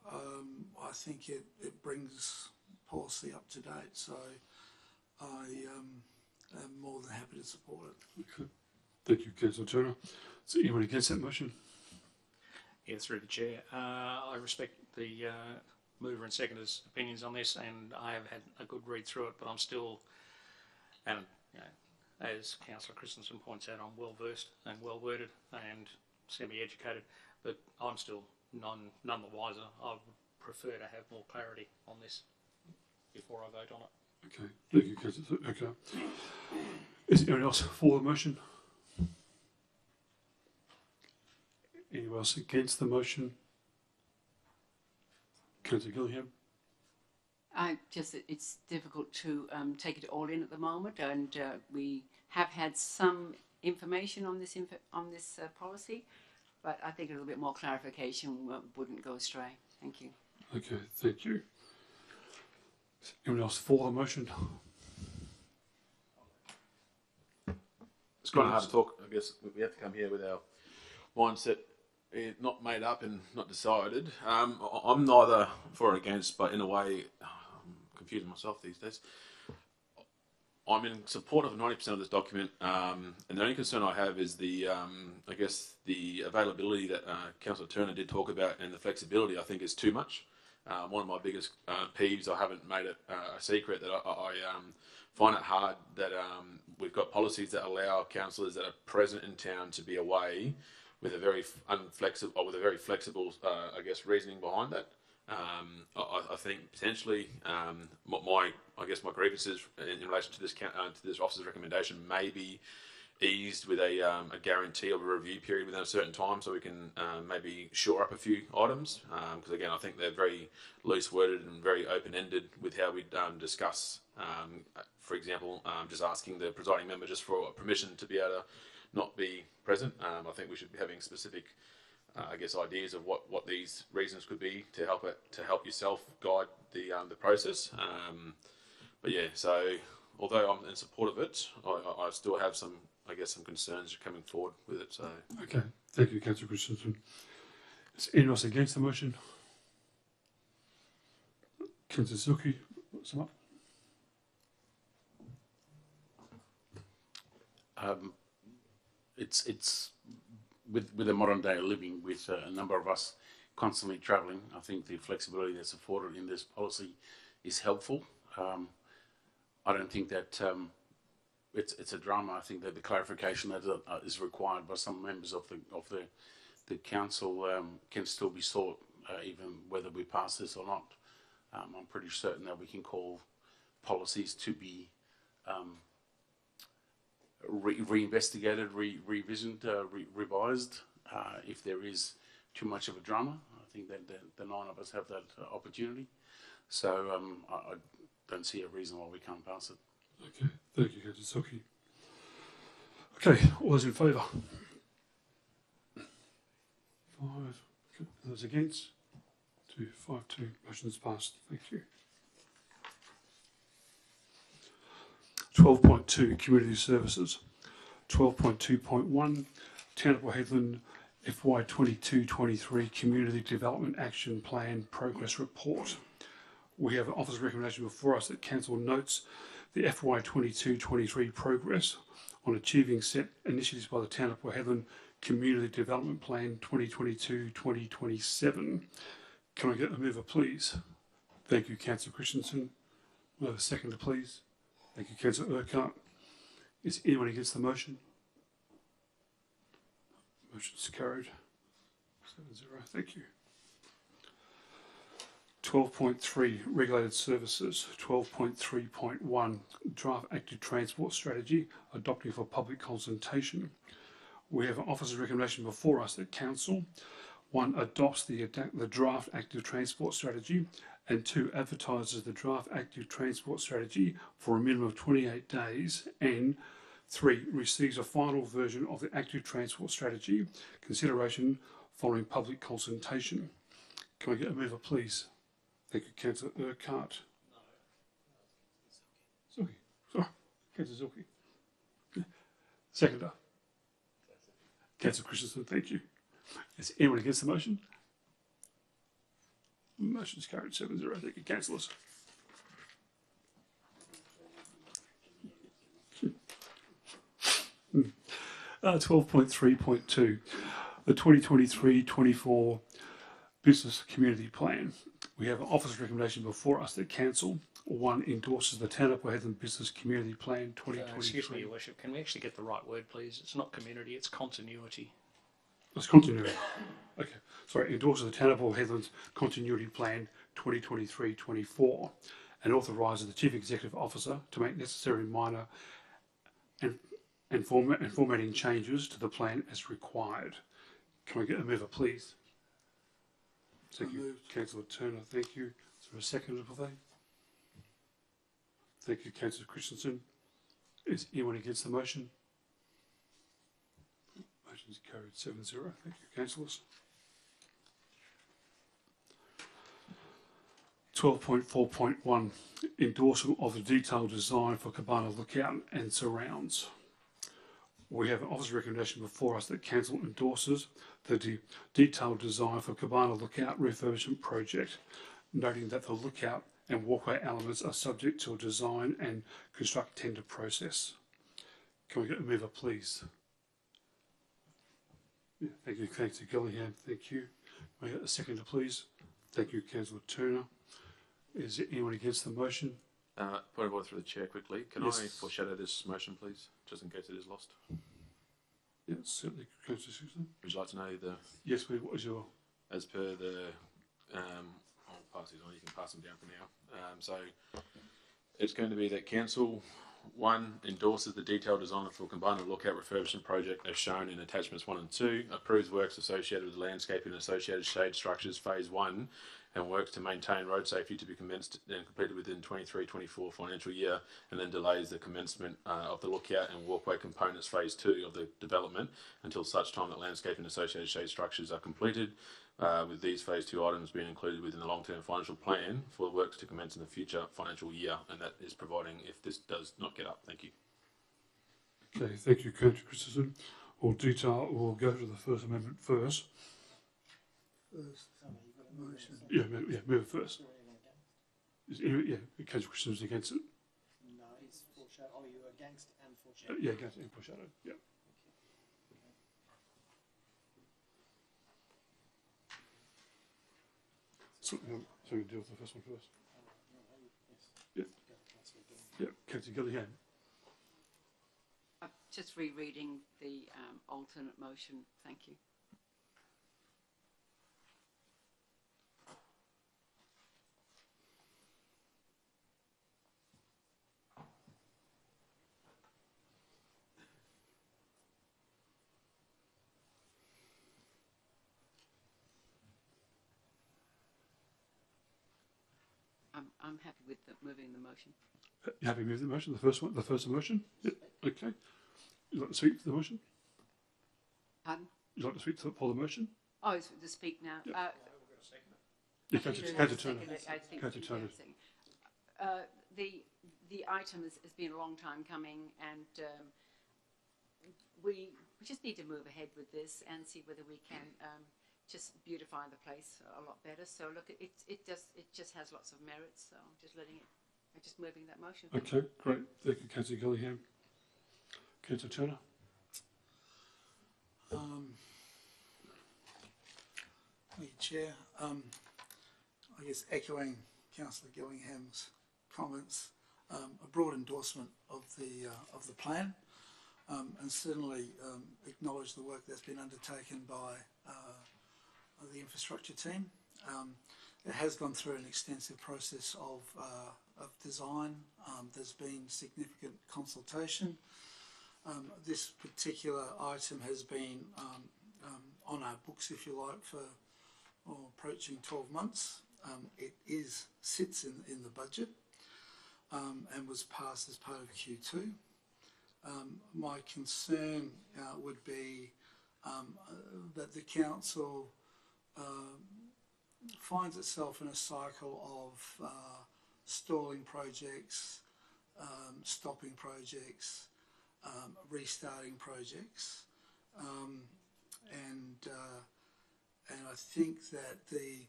M: I think it brings policy up to date, so I am more than happy to support it.
A: Okay. Thank you, Councillor Turner. Is anyone against that motion?
E: Yeah, through the chair. I respect the mover and seconder's opinions on this, and I have had a good read through it, but I'm still, and you know, as Councillor Christensen points out, I'm well versed and well worded and semi-educated, but I'm still none the wiser. I would prefer to have more clarity on this before I vote on it.
A: Okay, thank you, Councillor. Okay. Is anyone else for the motion? Anyone else against the motion? Councillor Gillingham.
J: It's difficult to take it all in at the moment, and we have had some information on this policy, but I think a little bit more clarification wouldn't go astray. Thank you.
A: Okay, thank you. Is anyone else for the motion?
I: It's quite hard to talk. I guess we have to come here with our mindset not made up and not decided. I'm neither for or against, but in a way, I'm confusing myself these days. I'm in support of 90% of this document, and the only concern I have is the, I guess, the availability that Councillor Turner did talk about, and the flexibility. I think is too much. One of my biggest peeves, I haven't made it a secret, that I find it hard that we've got policies that allow councillors that are present in town to be away with a very unflexible, or with a very flexible, I guess, reasoning behind that. I think potentially my grievances in relation to this officer's recommendation may be eased with a guarantee of a review period within a certain time, so we can maybe shore up a few items. Because again, I think they're very loose worded and very open ended with how we discuss. For example, just asking the presiding member just for permission to be able to not be present. I think we should be having specific, I guess, ideas of what these reasons could be to help yourself guide the process. But yeah, so although I'm in support of it, I still have some concerns coming forward with it. So
A: Okay, thank you, Councillor Christensen. Is anyone else against the motion? Councillor Zuki, sum up.
C: It's with the modern day living, with a number of us constantly travelling, I think the flexibility that's afforded in this policy is helpful. I don't think that it's a drama. I think that the clarification that is required by some members of the council can still be sought, even whether we pass this or not. I'm pretty certain that we can call policies to be reinvestigated, revisioned, revised if there is too much of a drama. I think that the 9 of us have that opportunity. So I don't see a reason why we can't pass it.
A: Okay, thank you, Councillor Zuki. Okay, all those in favour? 5. Okay. Those against? 2, 5, 2. Motion's passed. Thank you. 12.2 Community Services. 12.2.1 Town of Port Hedland FY 22-23 Community Development Action Plan Progress Report. We have an office recommendation before us that Council notes the FY 22-23 progress on achieving set initiatives by the Town of Port Hedland Community Development Plan 2022-2027. Can I get a mover, please? Thank you, Councillor Christensen. Will I have a seconder, please? Thank you, Councillor Urquhart. Is anyone against the motion? Motion's carried. 7-0. Thank you. 12.3 Regulated Services. 12.3.1 Draft Active Transport Strategy adopting for public consultation. We have an officer's recommendation before us that Council 1 adopts the draft active transport strategy, and 2 advertises the draft active transport strategy for a minimum of 28 days, and 3 receives a final version of the active transport strategy consideration following public consultation. Can I get a mover, please? Thank you, Councillor Urquhart. Zuki. Sorry, Councillor Zuki. Seconder. Councillor Christensen, thank you. Is anyone against the motion? Motion's carried 7-0. Thank you, councillors. Hmm. 12.3.2 the 2023-24 Business Community Plan. We have an office recommendation before us that Council 1 endorses the Town of Port Hedland Business Community Plan 2023.
E: Excuse me, Your Worship, can we actually get the right word, please? It's not community, it's continuity.
A: It's continuity. Okay, sorry, endorses the Town of Port Hedland's Continuity Plan 2023-24 and authorises the Chief Executive Officer to make necessary minor and formatting changes to the plan as required. Can I get a mover, please? Thank you, Councillor Turner. Thank you. Is there a seconder for that? Thank you, Councillor Christensen. Is anyone against the motion? Motion's carried 7-0. Thank you, councillors. 12.4.1 Endorsement of the detailed design for Cabana Lookout and surrounds. We have an office recommendation before us that Council endorses the detailed design for Cabana Lookout refurbishment project, noting that the lookout and walkway elements are subject to a design and construct tender process. Can we get a mover, please? Yeah, thank you, Councillor Gillingham. Thank you. May I get a seconder, please? Thank you, Councillor Turner. Is there anyone against the motion?
I: Point of order through the chair quickly. Can
A: Yes.
I: I foreshadow this motion, please, just in case it is lost?
A: Yes, certainly, Councillor Simpson.
I: Would you like to know the?
A: Yes, what was your?
I: As per the, I'll pass these on. You can pass them down for now. So it's going to be that Council 1 endorses the detailed design for combined lookout refurbishment project as shown in attachments 1 and 2, approves works associated with landscaping and associated shade structures phase 1, and works to maintain road safety to be commenced and completed within 23-24 financial year, and then delays the commencement of the lookout and walkway components phase 2 of the development until such time that landscaping and associated shade structures are completed, with these phase 2 items being included within the long-term financial plan for the works to commence in the future financial year, and that is providing if this does not get up. Thank you.
A: Okay, thank you, Councillor Christensen. We'll go to the first amendment first.
M: Motion.
A: Yeah, move it first. Councillor Christensen's against it.
B: No, he's foreshadow. Oh, you're against and foreshadow.
A: Yeah, against and foreshadow. Yeah. So we can deal with the first one first. Yeah. Yeah, Councillor Gillingham.
J: Just rereading the alternate motion. Thank you. I'm happy with moving the motion.
A: You happy with the motion? The first motion? Yeah. Okay. You like to speak for the motion?
J: Pardon?
A: You like to speak for the motion?
J: Oh, it's the speak now.
A: Yeah. Councillor Turner. Councillor Turner.
J: The item has been a long time coming, and we just need to move ahead with this and see whether we can just beautify the place a lot better. So look, it just has lots of merits. So I'm just moving that motion.
A: Okay, great. Thank you, Councillor Gillingham. Councillor Turner.
M: Thank you, Chair. I guess echoing Councillor Gillingham's comments, a broad endorsement of the plan, and certainly acknowledge the work that's been undertaken by the infrastructure team. It has gone through an extensive process of design. There's been significant consultation. This particular item has been on our books, if you like, for approaching 12 months. It sits in the budget and was passed as part of Q2. My concern would be that the council finds itself in a cycle of stalling projects, stopping projects, restarting projects, and I think that the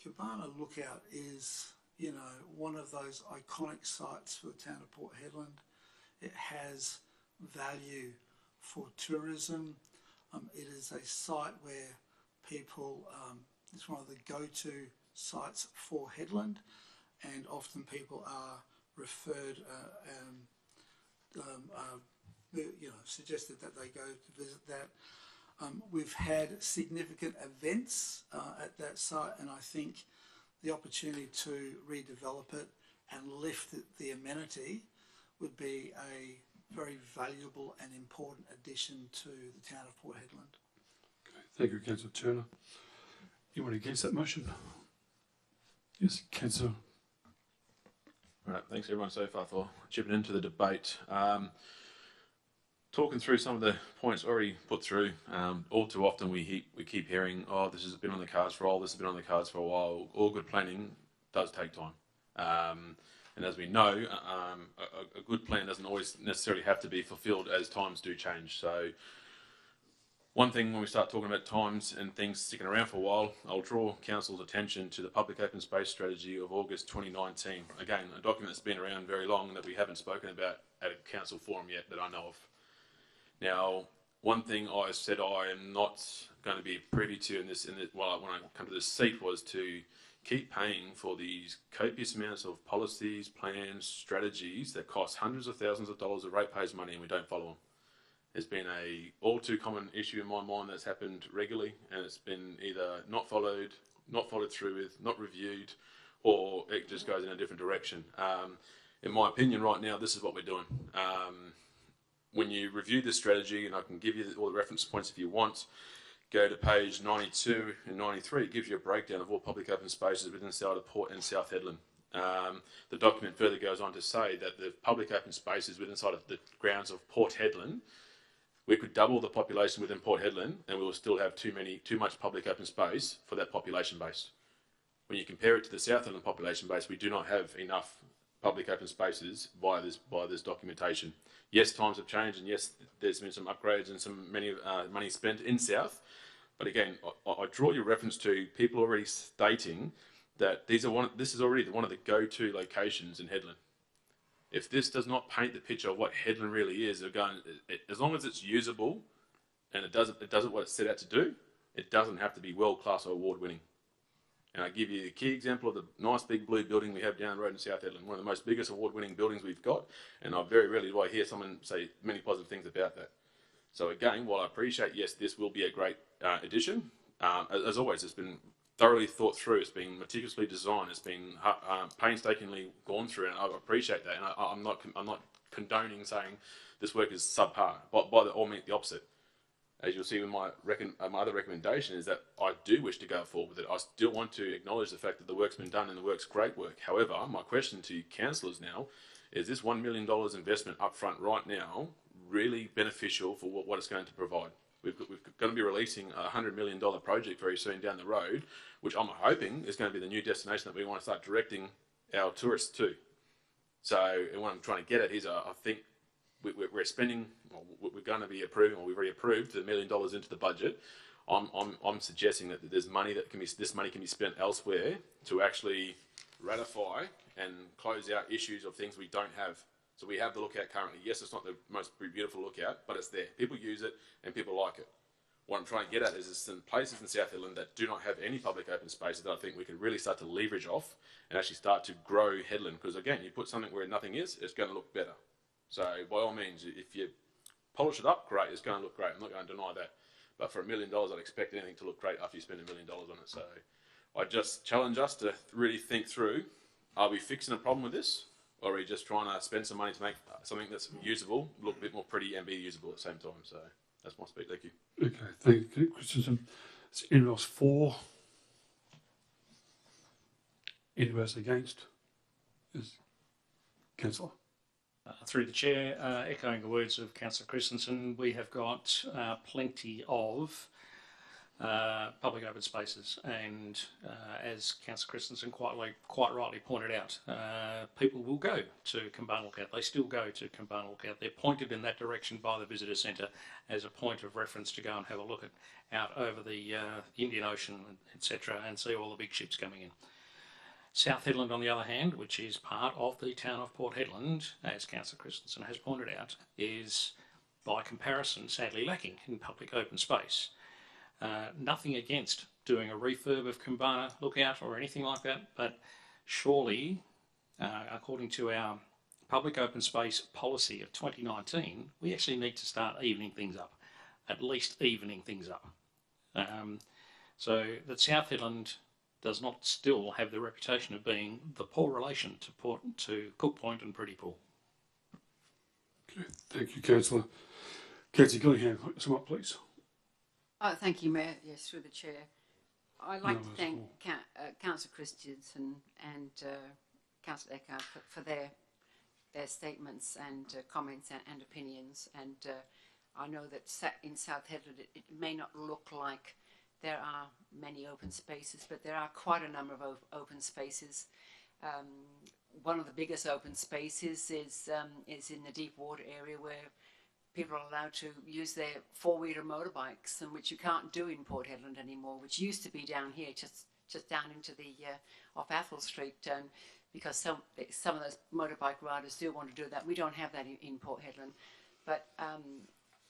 M: Cabana Lookout is, one of those iconic sites for the town of Port Hedland. It has value for tourism. It is a site where people, it's one of the go-to sites for Hedland, and often people are referred suggested that they go to visit that. We've had significant events at that site, and I think the opportunity to redevelop it and lift the amenity would be a very valuable and important addition to the town of Port Hedland.
A: Okay, thank you, Councillor Turner. Anyone against that motion? Yes, Councillor.
I: Right, thanks everyone so far for chipping into the debate. Talking through some of the points already put through, all too often we keep hearing, oh, this has been on the cards for a while, this has been on the cards for a while. All good planning does take time. And as we know, a good plan doesn't always necessarily have to be fulfilled as times do change. So one thing when we start talking about times and things sticking around for a while, I'll draw Council's attention to the Public Open Space Strategy of August 2019. Again, a document that's been around very long and that we haven't spoken about at a council forum yet that I know of. Now, one thing I said I am not going to be privy to when I come to this seat was to keep paying for these copious amounts of policies, plans, strategies that cost hundreds of thousands of dollars of ratepayers' money and we don't follow them. There's been a all too common issue in my mind that's happened regularly, and it's been either not followed through with, not reviewed, or it just goes in a different direction. in my opinion, right now, this is what we're doing. When you review this strategy, and I can give you all the reference points if you want, go to page 92 and 93. It gives you a breakdown of all public open spaces within South of Port and South Hedland. The document further goes on to say that the public open spaces within inside of the grounds of Port Hedland, we could double the population within Port Hedland, and we will still have too much public open space for that population base. When you compare it to the South Hedland population base, we do not have enough public open spaces by this documentation. Yes, times have changed, and yes, there's been some upgrades and some money spent in South. But again, I draw your reference to people already stating that this is already one of the go-to locations in Hedland. If this does not paint the picture of what Hedland really is, as long as it's usable and it does what it's set out to do, it doesn't have to be world-class or award-winning. And I give you a key example of the nice big blue building we have down the road in South Hedland, one of the most biggest award-winning buildings we've got, and I very rarely do I hear someone say many positive things about that. So again, while I appreciate, yes, this will be a great addition, as always, it's been thoroughly thought through, it's been meticulously designed, it's been painstakingly gone through, and I appreciate that, and I'm not condoning saying this work is subpar, but by all means the opposite. As you'll see with my other recommendation is that I do wish to go forward with it. I still want to acknowledge the fact that the work's been done and the work's great work. However, my question to councillors now is this $1 million investment up front right now really beneficial for what it's going to provide? We're going to be releasing a $100 million project very soon down the road, which I'm hoping is going to be the new destination that we want to start directing our tourists to. So what I'm trying to get at is I think we're spending, we're going to be approving, or we've already approved $1 million into the budget. I'm suggesting that there's money this money can be spent elsewhere to actually ratify and close out issues of things we don't have. So we have the lookout currently. Yes, it's not the most beautiful lookout, but it's there. People use it and people like it. What I'm trying to get at is some places in South Hedland that do not have any public open spaces that I think we can really start to leverage off and actually start to grow Hedland. Because again, you put something where nothing is, it's going to look better. So by all means, if you polish it up, great, it's going to look great. I'm not going to deny that. But for $1 million, I'd expect anything to look great after you spend $1 million on it. So I just challenge us to really think through, are we fixing a problem with this? Or are we just trying to spend some money to make something that's usable, look a bit more pretty and be usable at the same time? So that's my speak. Thank you.
A: Okay, thank you, Christensen. It's anyone else for? Anyone else against? Yes. Councillor.
E: Through the chair, echoing the words of Councillor Christensen, we have got plenty of public open spaces, and as Councillor Christensen quite rightly pointed out, people will go to Kambana Lookout. They still go to Kambana Lookout. They're pointed in that direction by the visitor centre as a point of reference to go and have a look out over the Indian Ocean, etc., and see all the big ships coming in. South Hedland, on the other hand, which is part of the town of Port Hedland, as Councillor Christensen has pointed out, is by comparison sadly lacking in public open space. Nothing against doing a refurb of Kambana Lookout or anything like that, but surely, according to our public open space policy of 2019, we actually need to start evening things up, at least evening things up. So that South Hedland does not still have the reputation of being the poor relation to Cook Point and Pretty Pool.
A: Okay, thank you, Councillor. Councillor Gillingham, sum up, please.
J: Thank you, Mayor. Yes, through the chair. I'd like to thank Councillor Christensen and Councillor Eckhart for their statements and comments and opinions. And I know that in South Hedland it may not look like there are many open spaces, but there are quite a number of open spaces. One of the biggest open spaces is in the deep water area, where people are allowed to use their four-wheeler motorbikes, and which you can't do in Port Hedland anymore, which used to be down here, just down into the off Athol Street, because some of those motorbike riders do want to do that. We don't have that in Port Hedland, but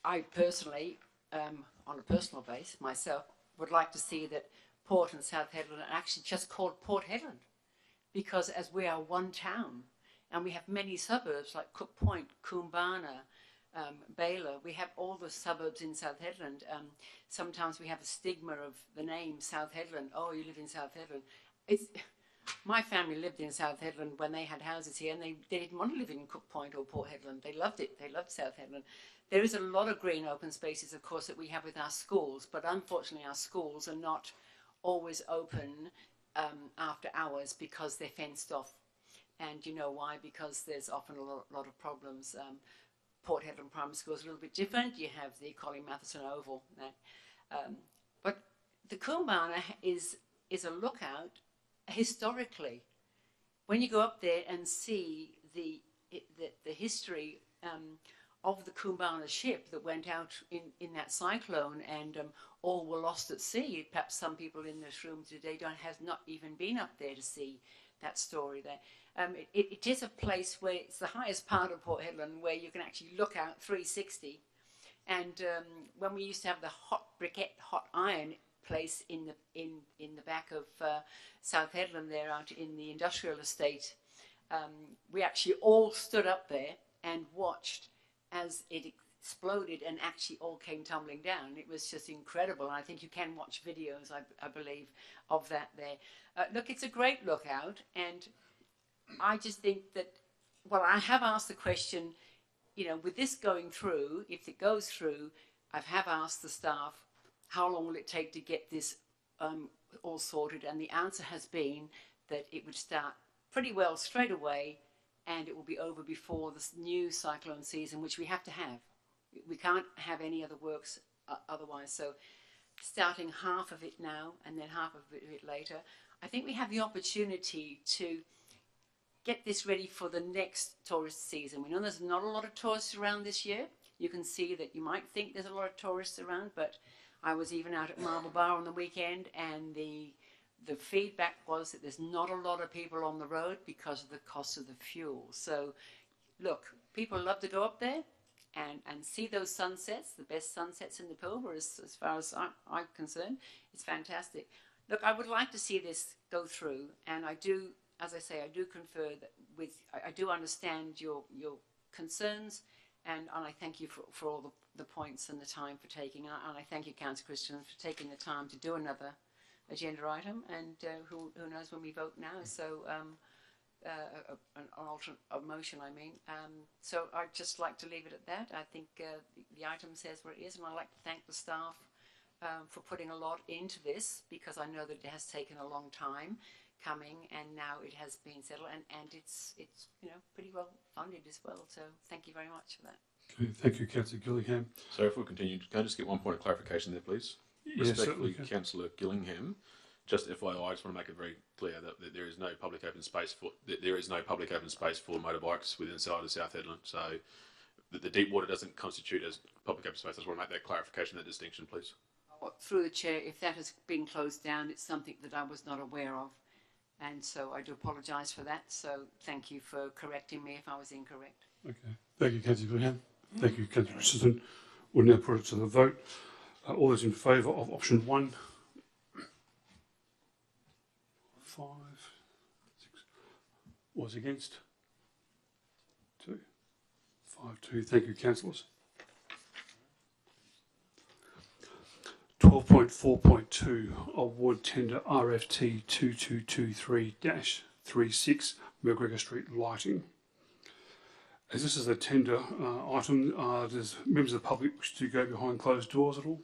J: I personally, on a personal base myself, would like to see that Port and South Hedland are actually just called Port Hedland, because as we are one town and we have many suburbs like Cook Point, Koombana, Baylor, we have all the suburbs in South Hedland. Sometimes we have a stigma of the name South Hedland. Oh, you live in South Hedland. My family lived in South Hedland when they had houses here, and they didn't want to live in Cook Point or Port Hedland. They loved it. They loved South Hedland. There is a lot of green open spaces, of course, that we have with our schools, but unfortunately our schools are not always open after hours because they're fenced off. And you know why? Because there's often a lot of problems. Port Hedland Primary School is a little bit different. You have the Colin Matheson Oval. But the Coombana is a lookout historically. When you go up there and see the history of the Coombana ship that went out in that cyclone and all were lost at sea. Perhaps some people in this room today has not even been up there to see that story there. It is a place where it's the highest part of Port Hedland where you can actually look out 360. And when we used to have the hot briquette, hot iron place in the back of South Hedland there out in the industrial estate, we actually all stood up there and watched as it exploded and actually all came tumbling down. It was just incredible. And I think you can watch videos, I believe, of that there. Look, it's a great lookout, and I just think that, well, I have asked the question, you know, with this going through, if it goes through, I have asked the staff, how long will it take to get this all sorted? And the answer has been that it would start pretty well straight away, and it will be over before this new cyclone season, which we have to have. We can't have any other works otherwise. So starting half of it now and then half of it later, I think we have the opportunity to get this ready for the next tourist season. We know there's not a lot of tourists around this year. You can see that you might think there's a lot of tourists around, but I was even out at Marble Bar on the weekend, and the feedback was that there's not a lot of people on the road because of the cost of the fuel. So, look, people love to go up there and see those sunsets, the best sunsets in the Pilbara, as far as I'm concerned. It's fantastic. Look, I would like to see this go through, and I do, as I say, I do confer that I do understand your concerns, and I thank you for all the points and the time for taking, and I thank you, Councillor Christian, for taking the time to do another agenda item, and who knows when we vote now, so an alternate motion, I mean. So I'd just like to leave it at that. I think the item says where it is, and I'd like to thank the staff for putting a lot into this, because I know that it has taken a long time coming, and now it has been settled, and it's you know, pretty well funded as well, so thank you very much for that.
A: Okay, thank you, Councillor Gillingham.
I: So if we continue, can I just get one point of clarification there, please?
A: Yes,
I: Respectfully, Councillor Gillingham, just FYI, I just want to make it very clear that there is no public open space for motorbikes within inside of South Hedland. So the deep water doesn't constitute as public open space. I just want to make that clarification, that distinction, please.
J: Through the chair, if that has been closed down, it's something that I was not aware of, and so I do apologise for that. So thank you for correcting me if I was incorrect.
A: Okay, thank you, Councillor Gillingham. Thank you, Councillor Richardson. We'll now put it to the vote. All those in favour of option 1? 5, 6. Was against? 2. 5, 2. Thank you, councillors. 12.4.2 Award Tender RFT 2223-36 McGregor Street Lighting. As this is a tender item, does members of the public wish to go behind closed doors at all?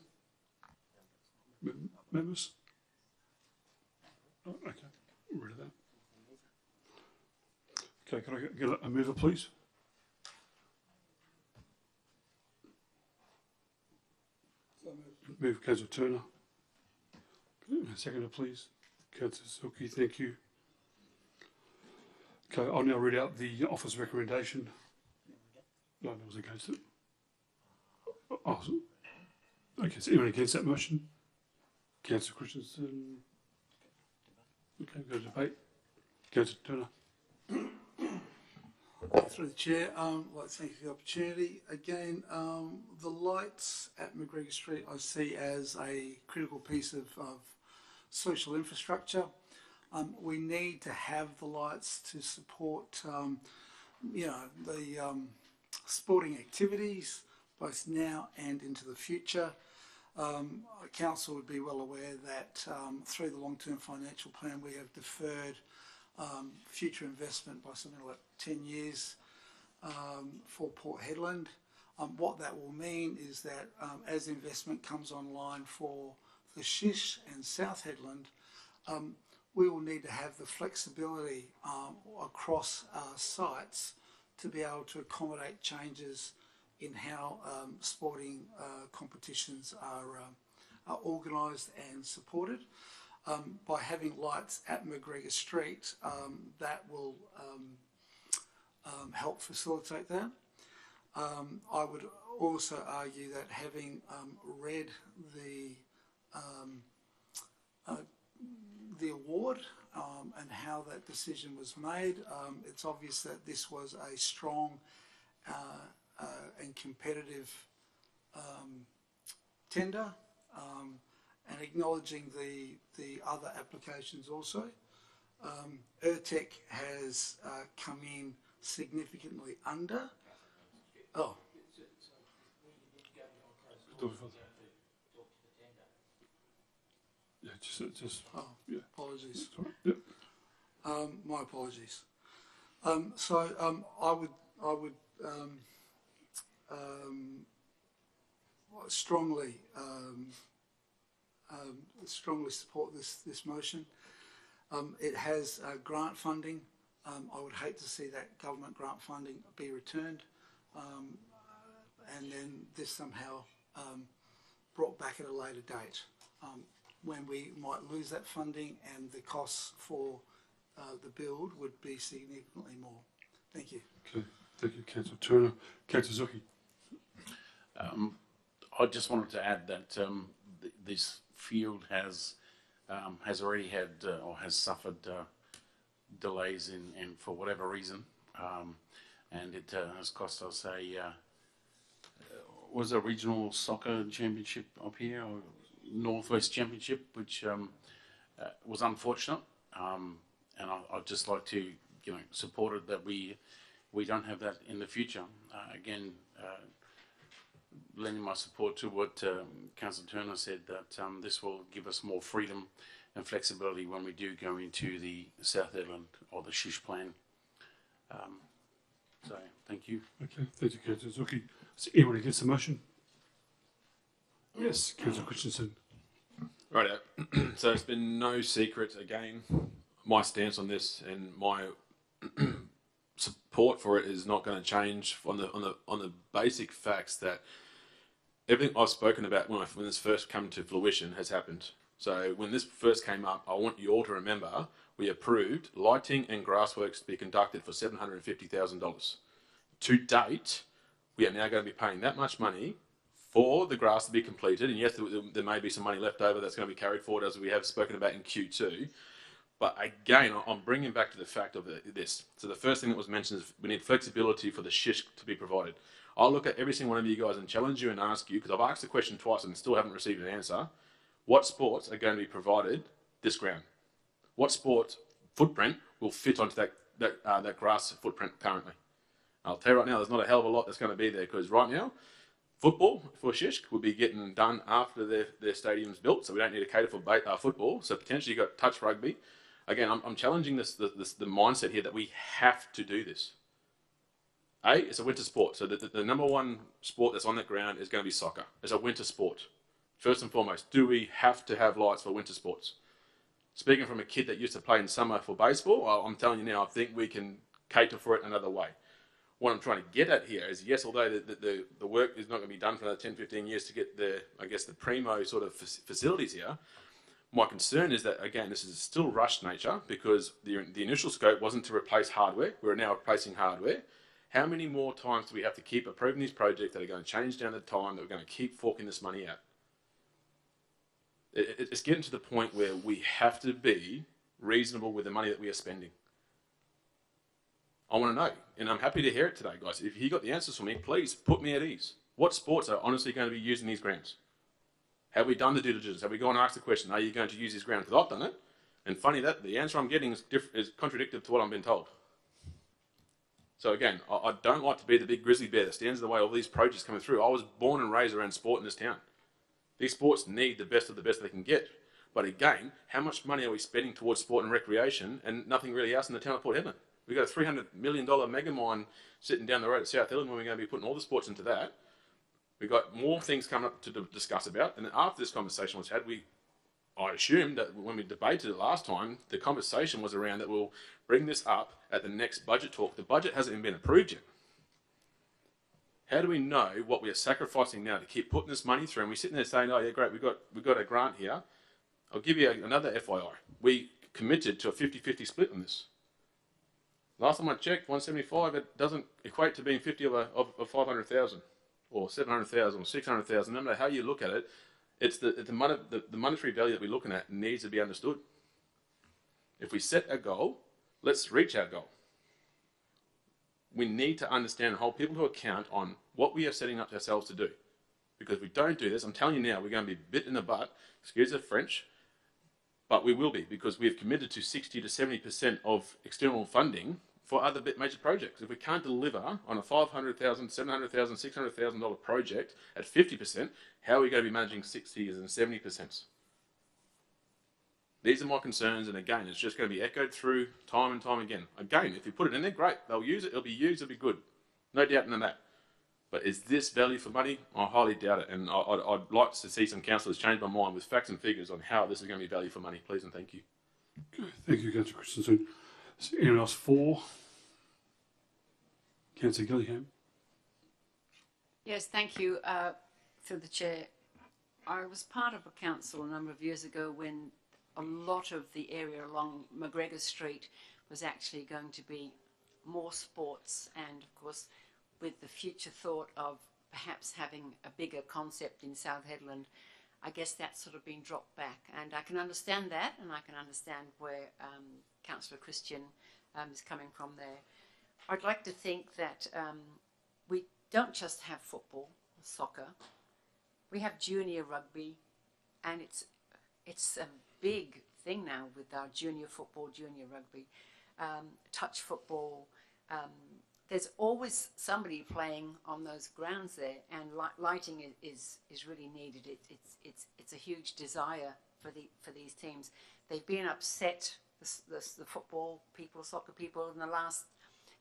A: Members? Oh, okay, rid of that. Okay, can I get a mover, please? Move, Councillor Turner. A seconder, please. Councillor Silky, thank you. Okay, I'll now read out the office recommendation. No one was against it. Oh, okay, so anyone against that motion? Councillor Christensen. Okay, go to debate. Councillor Turner.
M: Through the chair, I'd like to thank you for the opportunity. Again, the lights at McGregor Street I see as a critical piece of social infrastructure. We need to have the lights to support, you know, the sporting activities, both now and into the future. Council would be well aware that through the long-term financial plan we have deferred future investment by something like 10 years for Port Hedland. What that will mean is that as investment comes online for the Shish and South Hedland, we will need to have the flexibility across our sites to be able to accommodate changes in how sporting competitions are organised and supported. By having lights at McGregor Street, that will help facilitate that. I would also argue that having read the award and how that decision was made, it's obvious that this was a strong and competitive tender, and acknowledging the other applications also. Urtec has come in significantly under. Oh.
A: Yeah, just.
M: Oh,
A: yeah.
M: Apologies.
A: Yep.
M: My apologies. I would strongly support this motion. It has grant funding. I would hate to see that government grant funding be returned, and then this somehow brought back at a later date, when we might lose that funding and the costs for the build would be significantly more. Thank you.
A: Okay, thank you, Councillor Turner. Councillor Zucchi.
C: I just wanted to add that this field has already had or has suffered delays in for whatever reason, and it has cost us was a regional soccer championship up here, or Northwest Championship, which was unfortunate, and I'd just like to support it that we don't have that in the future. Again, lending my support to what Councillor Turner said, that this will give us more freedom and flexibility when we do go into the South Hedland or the Shish plan. So, thank you.
A: Okay, thank you, Councillor Zucchi. Is there anyone against the motion? Yes, Councillor Christensen.
I: Right. So it's been no secret, again, my stance on this and my support for it is not going to change on the basic facts that everything I've spoken about when this first came to fruition has happened. So when this first came up, I want you all to remember we approved lighting and grassworks to be conducted for $750,000. To date, we are now going to be paying that much money for the grass to be completed, and yes, there may be some money left over that's going to be carried forward as we have spoken about in Q2. But again, I'm bringing back to the fact of this. So the first thing that was mentioned is we need flexibility for the shish to be provided. I'll look at every single one of you guys and challenge you and ask you, because I've asked the question twice and still haven't received an answer, what sports are going to be provided this ground? What sport footprint will fit onto that grass footprint currently? I'll tell you right now, there's not a hell of a lot that's going to be there, because right now, football for Shish will be getting done after their stadium's built, so we don't need to cater for football. So potentially you've got touch rugby. Again, I'm challenging the mindset here that we have to do this. It's a winter sport, so the number one sport that's on that ground is going to be soccer. It's a winter sport. First and foremost, do we have to have lights for winter sports? Speaking from a kid that used to play in summer for baseball, I'm telling you now, I think we can cater for it another way. What I'm trying to get at here is, yes, although the work is not going to be done for another 10, 15 years to get the primo sort of facilities here, my concern is that, again, this is still rushed nature, because the initial scope wasn't to replace hardware. We're now replacing hardware. How many more times do we have to keep approving these projects that are going to change down the time, that we're going to keep forking this money out? It's getting to the point where we have to be reasonable with the money that we are spending. I want to know, and I'm happy to hear it today, guys. If you got the answers for me, please put me at ease. What sports are honestly going to be using these grounds? Have we done the due diligence? Have we gone and asked the question, are you going to use these grounds? Because I've done it, and funny that the answer I'm getting is contradictory to what I'm being told. So again, I don't like to be the big grizzly bear that stands in the way of all these projects coming through. I was born and raised around sport in this town. These sports need the best of the best they can get. But again, how much money are we spending towards sport and recreation and nothing really else in the town of Port Hedland? We've got a $300 million mega mine sitting down the road at South Hedland when we're going to be putting all the sports into that. We've got more things coming up to discuss about. And then after this conversation was had, I assumed that when we debated it last time, the conversation was around that we'll bring this up at the next budget talk. The budget hasn't even been approved yet. How do we know what we are sacrificing now to keep putting this money through? And we're sitting there saying, oh yeah, great, we've got a grant here. I'll give you another FYI. We committed to a 50-50 split on this. Last time I checked, 175, it doesn't equate to being 50 of 500,000 or 700,000 or 600,000. No matter how you look at it, it's the monetary value that we're looking at needs to be understood. If we set a goal, let's reach our goal. We need to understand and hold people to account on what we are setting up ourselves to do. Because if we don't do this, I'm telling you now, we're going to be bit in the butt, excuse the French, but we will be, because we have committed to 60 to 70% of external funding for other major projects. If we can't deliver on a $500,000, $700,000, $600,000 project at 50%, how are we going to be managing 60s and 70%? These are my concerns, and again, it's just going to be echoed through time and time again. Again, if you put it in there, great. They'll use it, it'll be used, it'll be good. No doubt in that. But is this value for money? I highly doubt it, and I'd like to see some councillors change my mind with facts and figures on how this is going to be value for money, please and thank you.
A: Okay, thank you, Councillor Christensen. Is there anyone else for? Councillor Gillingham.
J: Yes, thank you, through the chair. I was part of a council a number of years ago when a lot of the area along McGregor Street was actually going to be more sports, and of course with the future thought of perhaps having a bigger concept in South Hedland, I guess that's sort of been dropped back, and I can understand that, and I can understand where Councillor Christian is coming from there. I'd like to think that we don't just have football, soccer, we have junior rugby, and it's a big thing now with our junior football, junior rugby, touch football. There's always somebody playing on those grounds there, and lighting is really needed. It's a huge desire for these teams. They've been upset, the football people, soccer people, in the last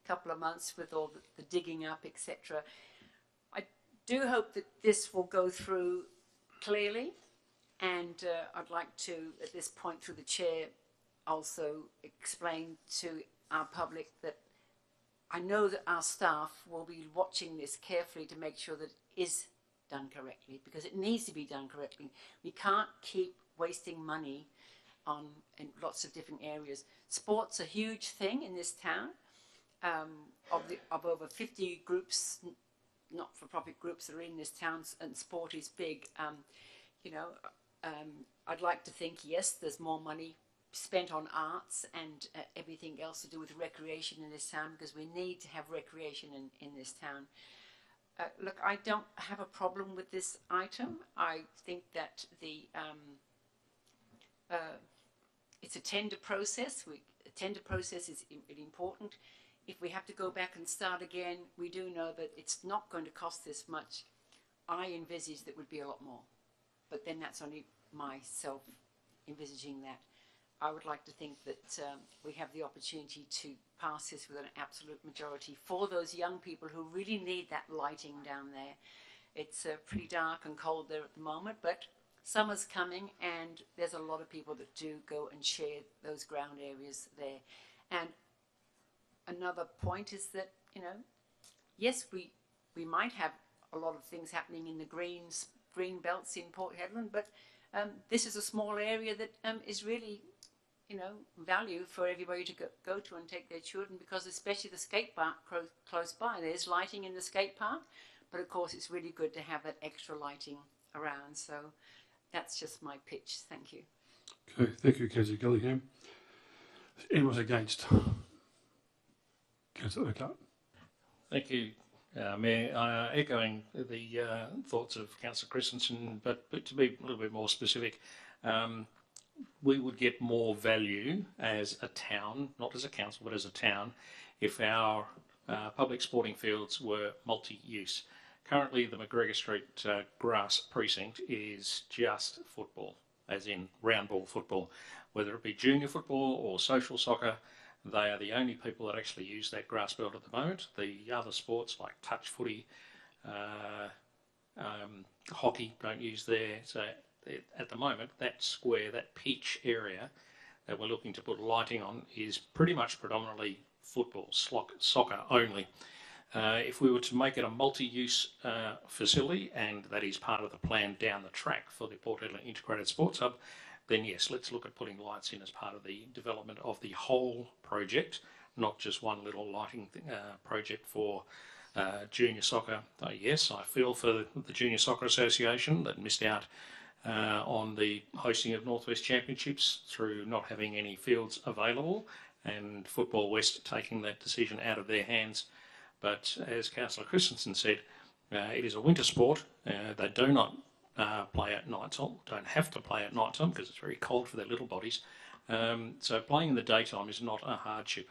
J: couple of months with all the digging up, etc. I do hope that this will go through clearly, and I'd like to, at this point through the chair, also explain to our public that I know that our staff will be watching this carefully to make sure that it is done correctly, because it needs to be done correctly. We can't keep wasting money in lots of different areas. Sport's a huge thing in this town. Of over 50 groups, not-for-profit groups that are in this town, and sport is big. I'd like to think, yes, there's more money spent on arts and everything else to do with recreation in this town, because we need to have recreation in this town. Look, I don't have a problem with this item. I think that it's a tender process. A tender process is really important. If we have to go back and start again, we do know that it's not going to cost this much. I envisage that would be a lot more, but then that's only myself envisaging that. I would like to think that we have the opportunity to pass this with an absolute majority for those young people who really need that lighting down there. It's pretty dark and cold there at the moment, but summer's coming, and there's a lot of people that do go and share those ground areas there. And another point is that, yes, we might have a lot of things happening in the green belts in Port Hedland, but this is a small area that is really, value for everybody to go to and take their children, because especially the skate park close by, there's lighting in the skate park, but of course it's really good to have that extra lighting around. So that's just my pitch. Thank you.
A: Okay, thank you, Councillor Gillingham. Anyone against? Councillor Urquhart.
E: Thank you, Mayor. Echoing the thoughts of Councillor Christensen, but to be a little bit more specific, we would get more value as a town, not as a council, but as a town, if our public sporting fields were multi-use. Currently, the McGregor Street grass precinct is just football. as in round ball football, whether it be junior football or social soccer. They are the only people that actually use that grass belt at the moment. The other sports like touch footy, hockey don't use there. So at the moment, that square, that pitch area that we're looking to put lighting on is pretty much predominantly football, soccer only. If we were to make it a multi-use facility, and that is part of the plan down the track for the Port Hedland Integrated Sports Hub, then yes, let's look at putting lights in as part of the development of the whole project, not just one little lighting project for junior soccer. Yes, I feel for the Junior Soccer Association that missed out on the hosting of Northwest Championships through not having any fields available, and Football West taking that decision out of their hands. But as Councillor Christensen said, it is a winter sport. They do not play at night time, don't have to play at night time because it's very cold for their little bodies. So playing in the daytime is not a hardship.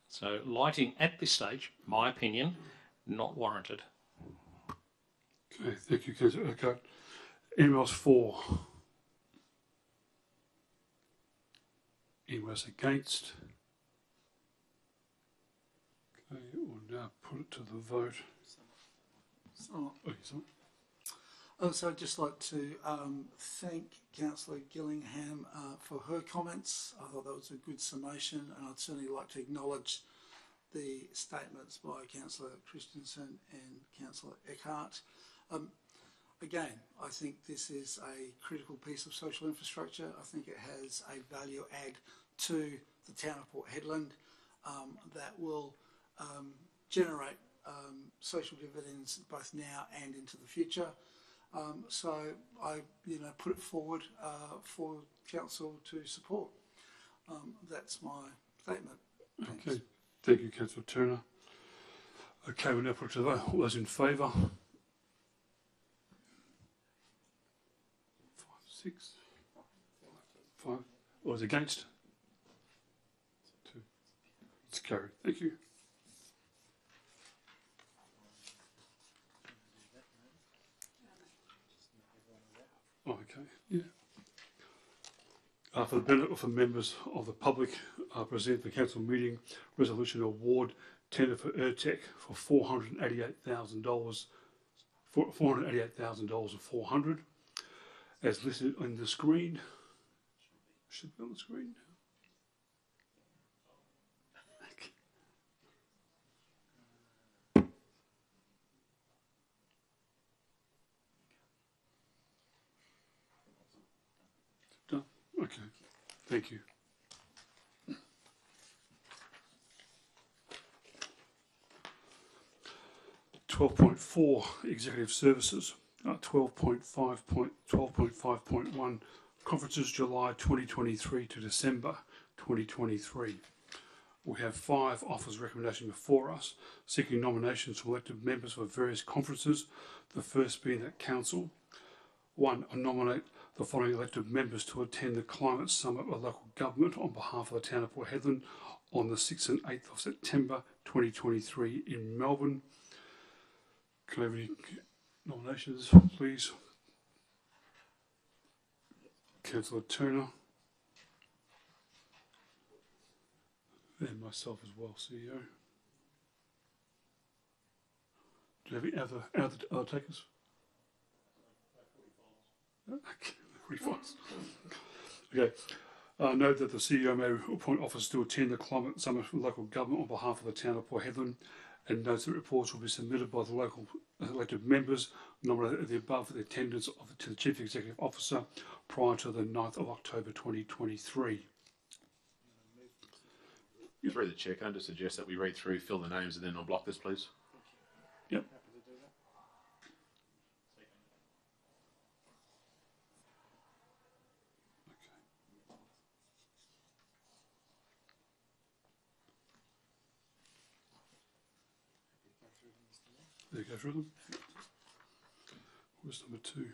E: So lighting at this stage, my opinion, not warranted.
A: Okay, thank you, Councillor Urquhart. Anyone else for? Anyone else against? Okay, we'll now put it to the vote.
M: So I'd just like to thank Councillor Gillingham for her comments. I thought that was a good summation, and I'd certainly like to acknowledge the statements by Councillor Christensen and Councillor Urquhart. Again, I think this is a critical piece of social infrastructure. I think it has a value add to the town of Port Hedland that will generate social dividends both now and into the future. So I, put it forward for council to support. That's my statement. Thanks.
A: Okay, thank you, Councillor Turner. Okay, we'll now put it to the vote. All those in favour? 5, 6, 5. All those against? 2. It's carried. Thank you. Oh, okay, yeah. For the benefit of the members of the public, I present the council meeting resolution award tender for Urtec for $488,000, $488,400, as listed on the screen. Should be on the screen. Done. Okay, thank you. (12.4) Executive Services. 12.5.1 Conferences July 2023 to December 2023. We have 5 offers recommendation before us, seeking nominations for elected members for various conferences. The first being that Council 1. Nominate the following elected members to attend the Climate Summit of Local Government on behalf of the town of Port Hedland on the 6th and 8th of September 2023 in Melbourne. Can I have any nominations, please? Councillor Turner. And myself as well, CEO. Do you have any other takers? Okay. Note that the CEO may appoint officers to attend the Climate Summit for Local Government on behalf of the town of Port Hedland, and notes that reports will be submitted by the local elected members nominated at the above for the attendance to the Chief Executive Officer prior to the 9th of October 2023.
I: Through the chair, can I just suggest that we read through, fill the names, and then unblock this, please?
A: Yep. There you go through them. Where's number 2?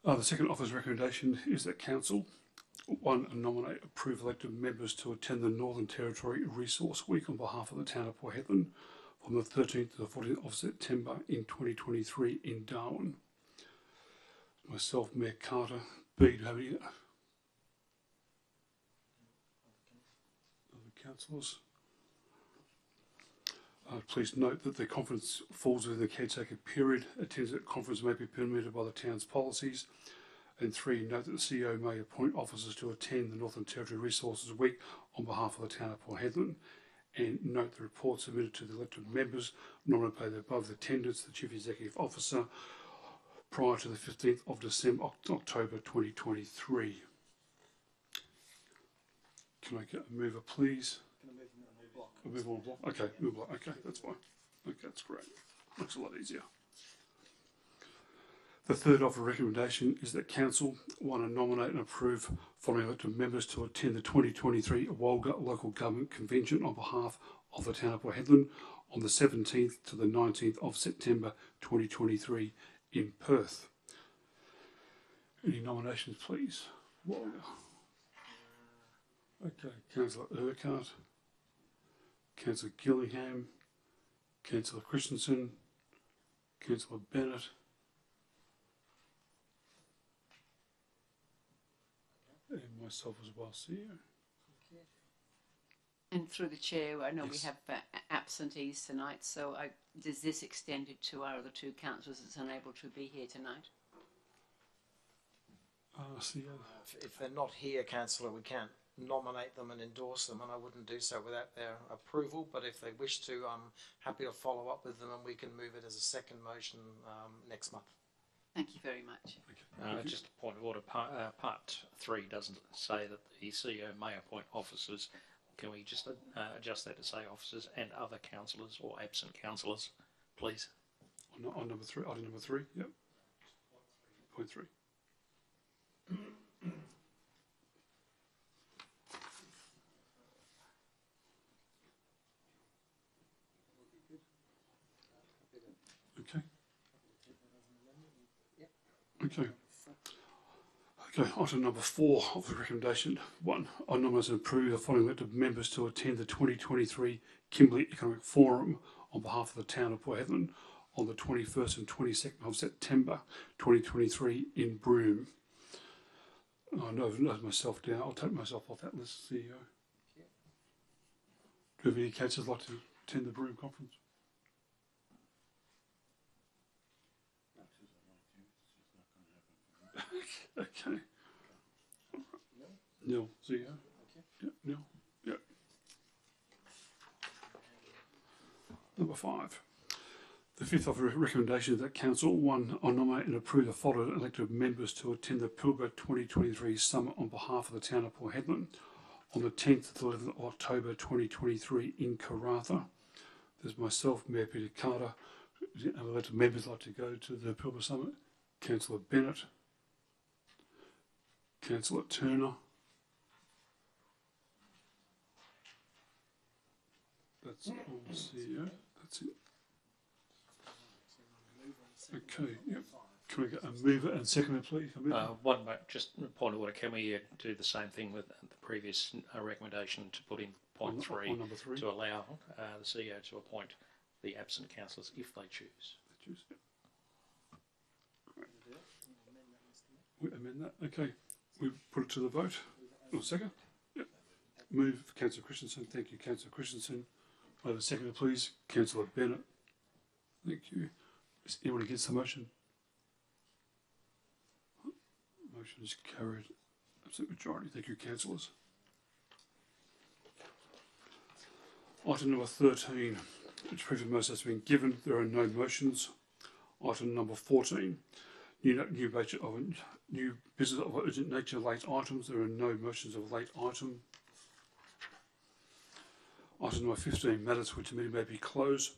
A: The second officer's recommendation is that Council 1. Nominate approved elected members to attend the Northern Territory Resource Week on behalf of the town of Port Hedland from the 13th to the 14th of September in 2023 in Darwin. Myself, Mayor Carter. B, do you have any other councillors? Please note that the conference falls within the caretaker period. Attendance at conference may be permitted by the town's policies. And 3, note that the CEO may appoint officers to attend the Northern Territory Resources Week on behalf of the town of Port Hedland. And note the report submitted to the elected members nominated by the above attendance, the Chief Executive Officer, prior to the 15th of October 2023. Can I get a mover, please? A move on block? Okay, move block. Okay, that's fine. Okay, that's great. Makes it a lot easier. The third offer recommendation is that Council want to nominate and approve following elected members to attend the 2023 Walga Local Government Convention on behalf of the town of Port Hedland on the 17th to the 19th of September 2023 in Perth. Any nominations, please? Walga. Okay, Councillor Urquhart, Councillor Gillingham, Councillor Christensen, Councillor Bennett, and myself as well, CEO.
J: And through the chair, I know we
A: Yes.
J: have absentees tonight, so does this extend it to our other two councillors that's unable to be here tonight?
A: CEO.
B: If they're not here, councillor, we can't nominate them and endorse them, and I wouldn't do so without their approval, but if they wish to, I'm happy to follow up with them and we can move it as a second motion next month.
J: Thank you very much.
E: Just a point of order, part 3 doesn't say that the CEO may appoint officers. Can we just adjust that to say officers and other councillors or absent councillors, please?
A: On number 3, item number 3, yep. Point 3. Okay. Okay. Okay, item number 4 of the recommendation. 1, I nominate and approve the following elected members to attend the 2023 Kimberley Economic Forum on behalf of the town of Port Hedland on the 21st and 22nd of September 2023 in Broome. I know I've noted myself down. I'll take myself off that list, CEO. Do you have any councillors like to attend the Broome conference? Okay. Nil, CEO. Yep, nil. Yep. Number 5. The 5th of recommendation is that Council 1, I nominate and approve the following elected members to attend the Pilbara 2023 Summit on behalf of the town of Port Hedland on the 10th to 11th of October 2023 in Karratha. There's myself, Mayor Peter Carter. Elected members like to go to the Pilbara Summit. Councillor Bennett. Councillor Turner. That's all, CEO. That's it. Okay, yep. Can we get a mover and seconder, please?
E: One, just a point of order. Can we do the same thing with the previous recommendation to put in point
A: on
E: 3
A: number 3
E: to allow the CEO to appoint the absent councillors if they choose?
A: Yep. We amend that. Okay. We put it to the vote. Or second? Yep. Move Councillor Christensen. Thank you, Councillor Christensen. I have a seconder, please. Councillor Bennett. Thank you. Is anyone against the motion? Motion is carried. Absolute majority. Thank you, councillors. Item number 13, which previous motion has been given. There are no motions. Item number 14, new business of urgent nature late items. There are no motions of late item. Item number 15, matters which the meeting may be closed,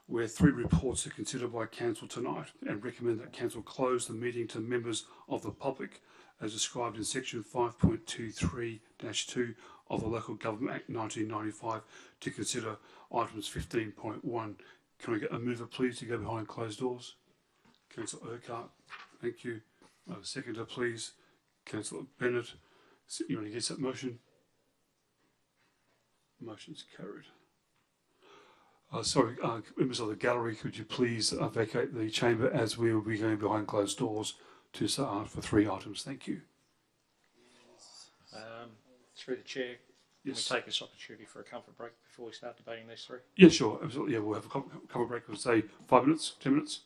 A: where 3 reports are considered by Council tonight and recommend that Council close the meeting to members of the public as described in section 5.23-2 of the Local Government Act 1995 to consider items 15.1. Can I get a mover please to go behind closed doors? Councillor Urquhart, thank you. A seconder please. Councillor Bennett, anyone against that motion? Motion's carried. Sorry, members of the gallery, could you please vacate the chamber as we will be going behind closed doors to for 3 items. Thank you.
E: Through the chair,
A: Yes.
E: can we take this opportunity for a comfort break before we start debating these 3?
A: Yeah, sure. Absolutely. Yeah, we'll have a cover break of, say, 5 minutes, 10 minutes.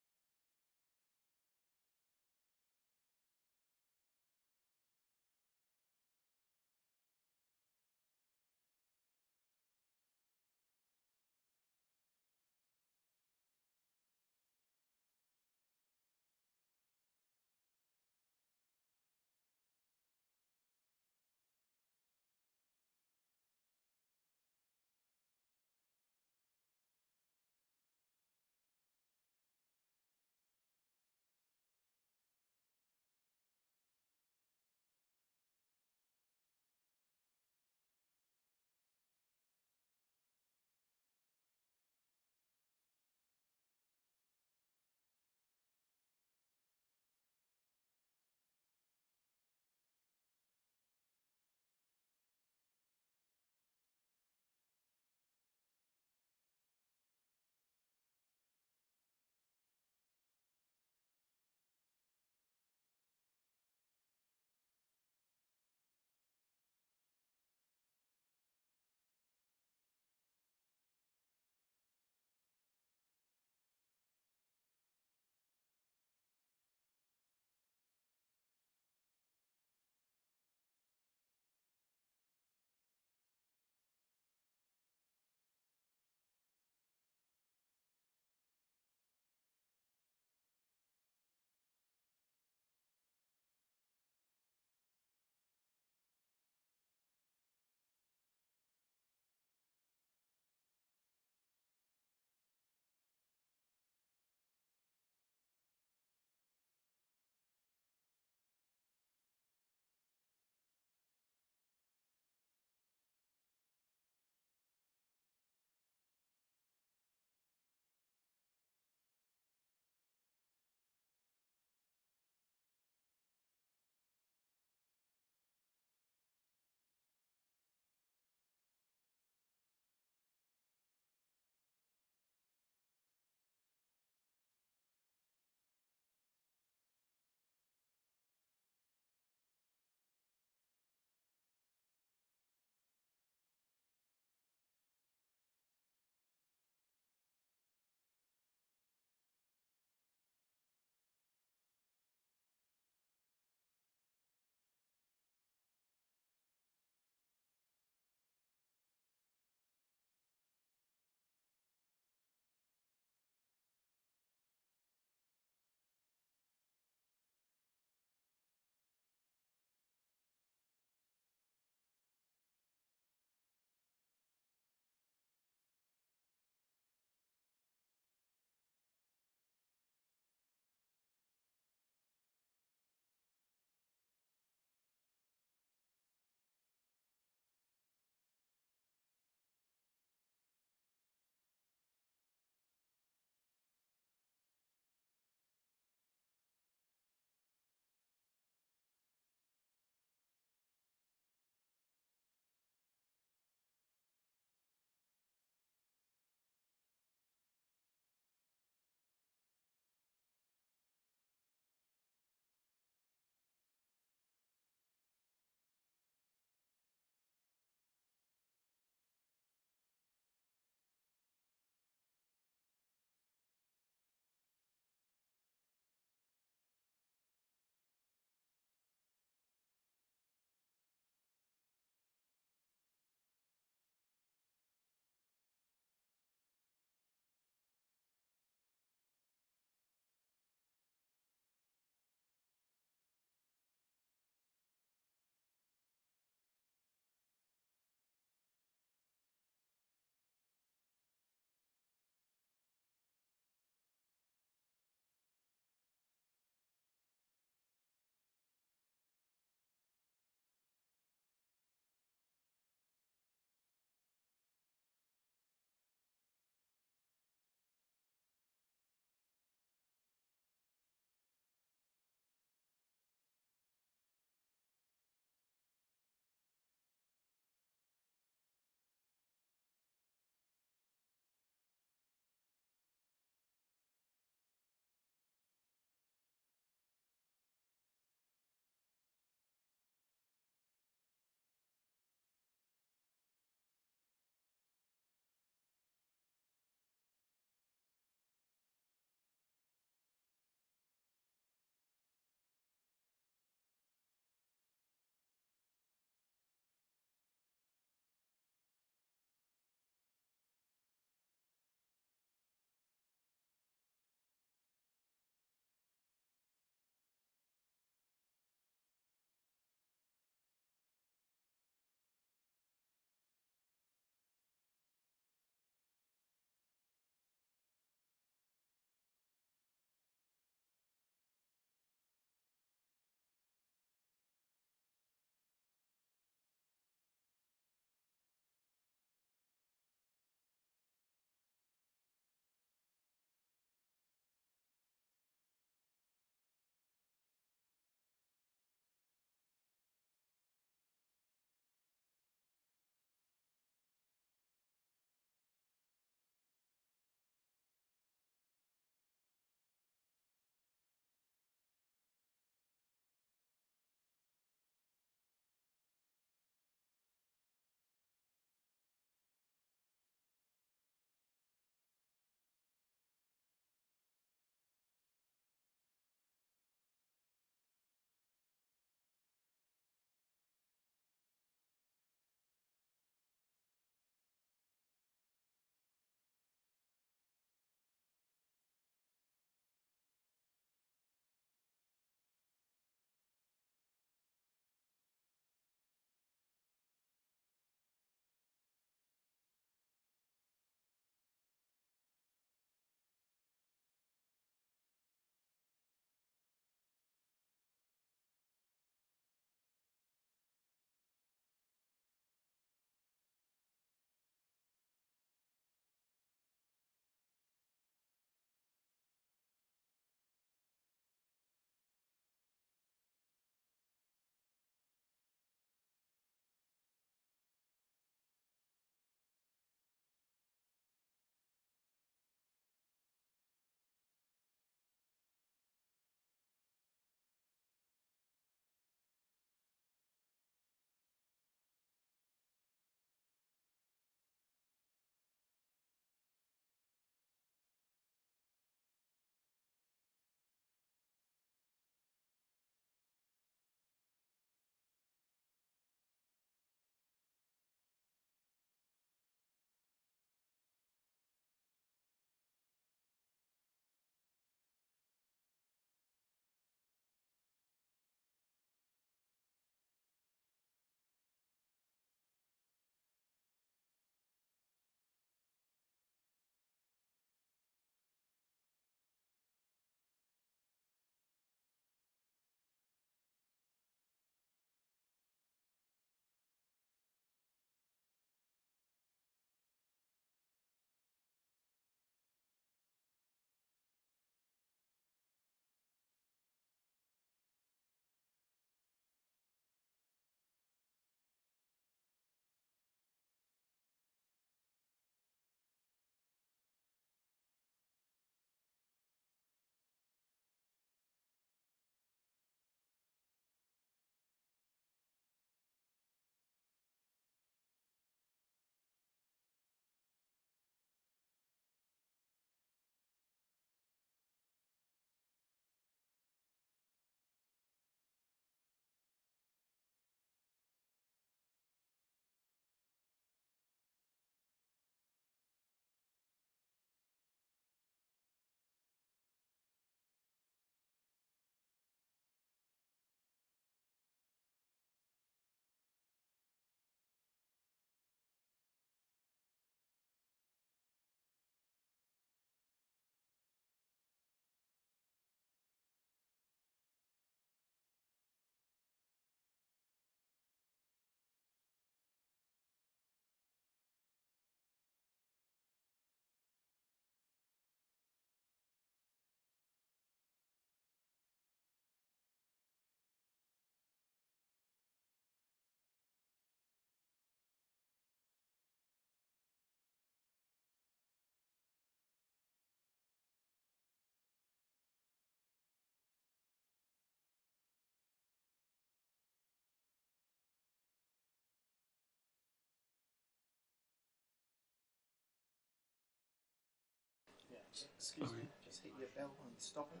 B: Excuse me, just hit your bell and stop it.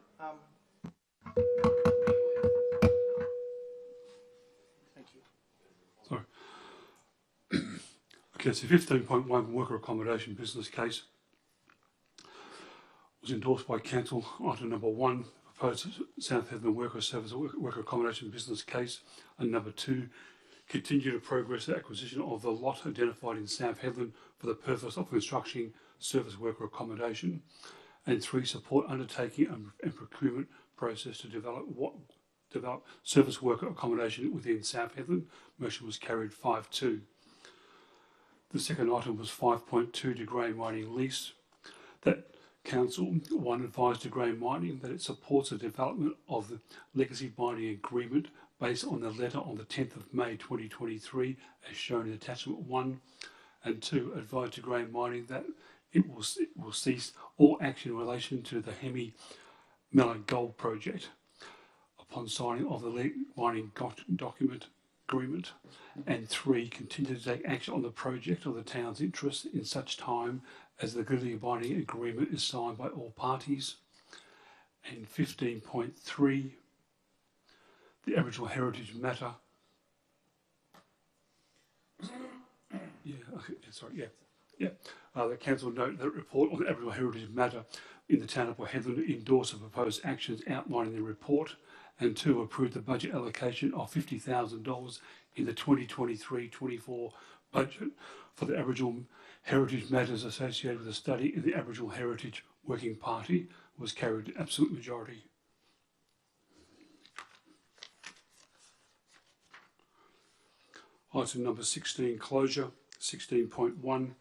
B: Thank you.
A: Sorry. Okay, so 15.1 worker accommodation business case was endorsed by council. Item number 1, proposed South Headland Worker Service Worker Accommodation business case, and number 2, continue to progress the acquisition of the lot identified in South Headland for the purpose of constructing service worker accommodation, and 3, support undertaking and procurement process to develop service worker accommodation within South Headland. Motion was carried 5-2. The second item was 5.2, De Grey Mining lease. That Council 1 advised De Grey Mining that it supports the development of the legacy mining agreement based on the letter on the 10th of May 2023 as shown in attachment 1, and 2, advised De Grey Mining that it will cease all action in relation to the Hemi Melon Gold project upon signing of the mining document agreement, and 3, continue to take action on the project of the town's interest in such time as the legacy mining agreement is signed by all parties. And 15.3, the Aboriginal Heritage Matter. The council note that report on the Aboriginal Heritage Matter in the town of Port Hedland endorse the proposed actions outlined in the report, and 2, approve the budget allocation of $50,000 in the 2023-24 budget for the Aboriginal Heritage Matters associated with the study in the Aboriginal Heritage Working Party. Was carried absolute majority. Item number 16, closure. 16.1.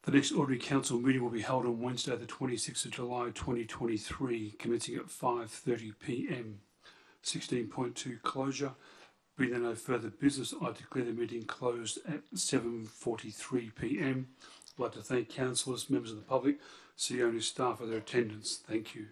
A: The next ordinary council meeting will be held on Wednesday, the 26th of July 2023, commencing at 5:30 p.m. 16.2, closure. Being there no further business, I declare the meeting closed at 7:43 p.m. I'd like to thank councillors, members of the public, CEO and his staff for their attendance. Thank you.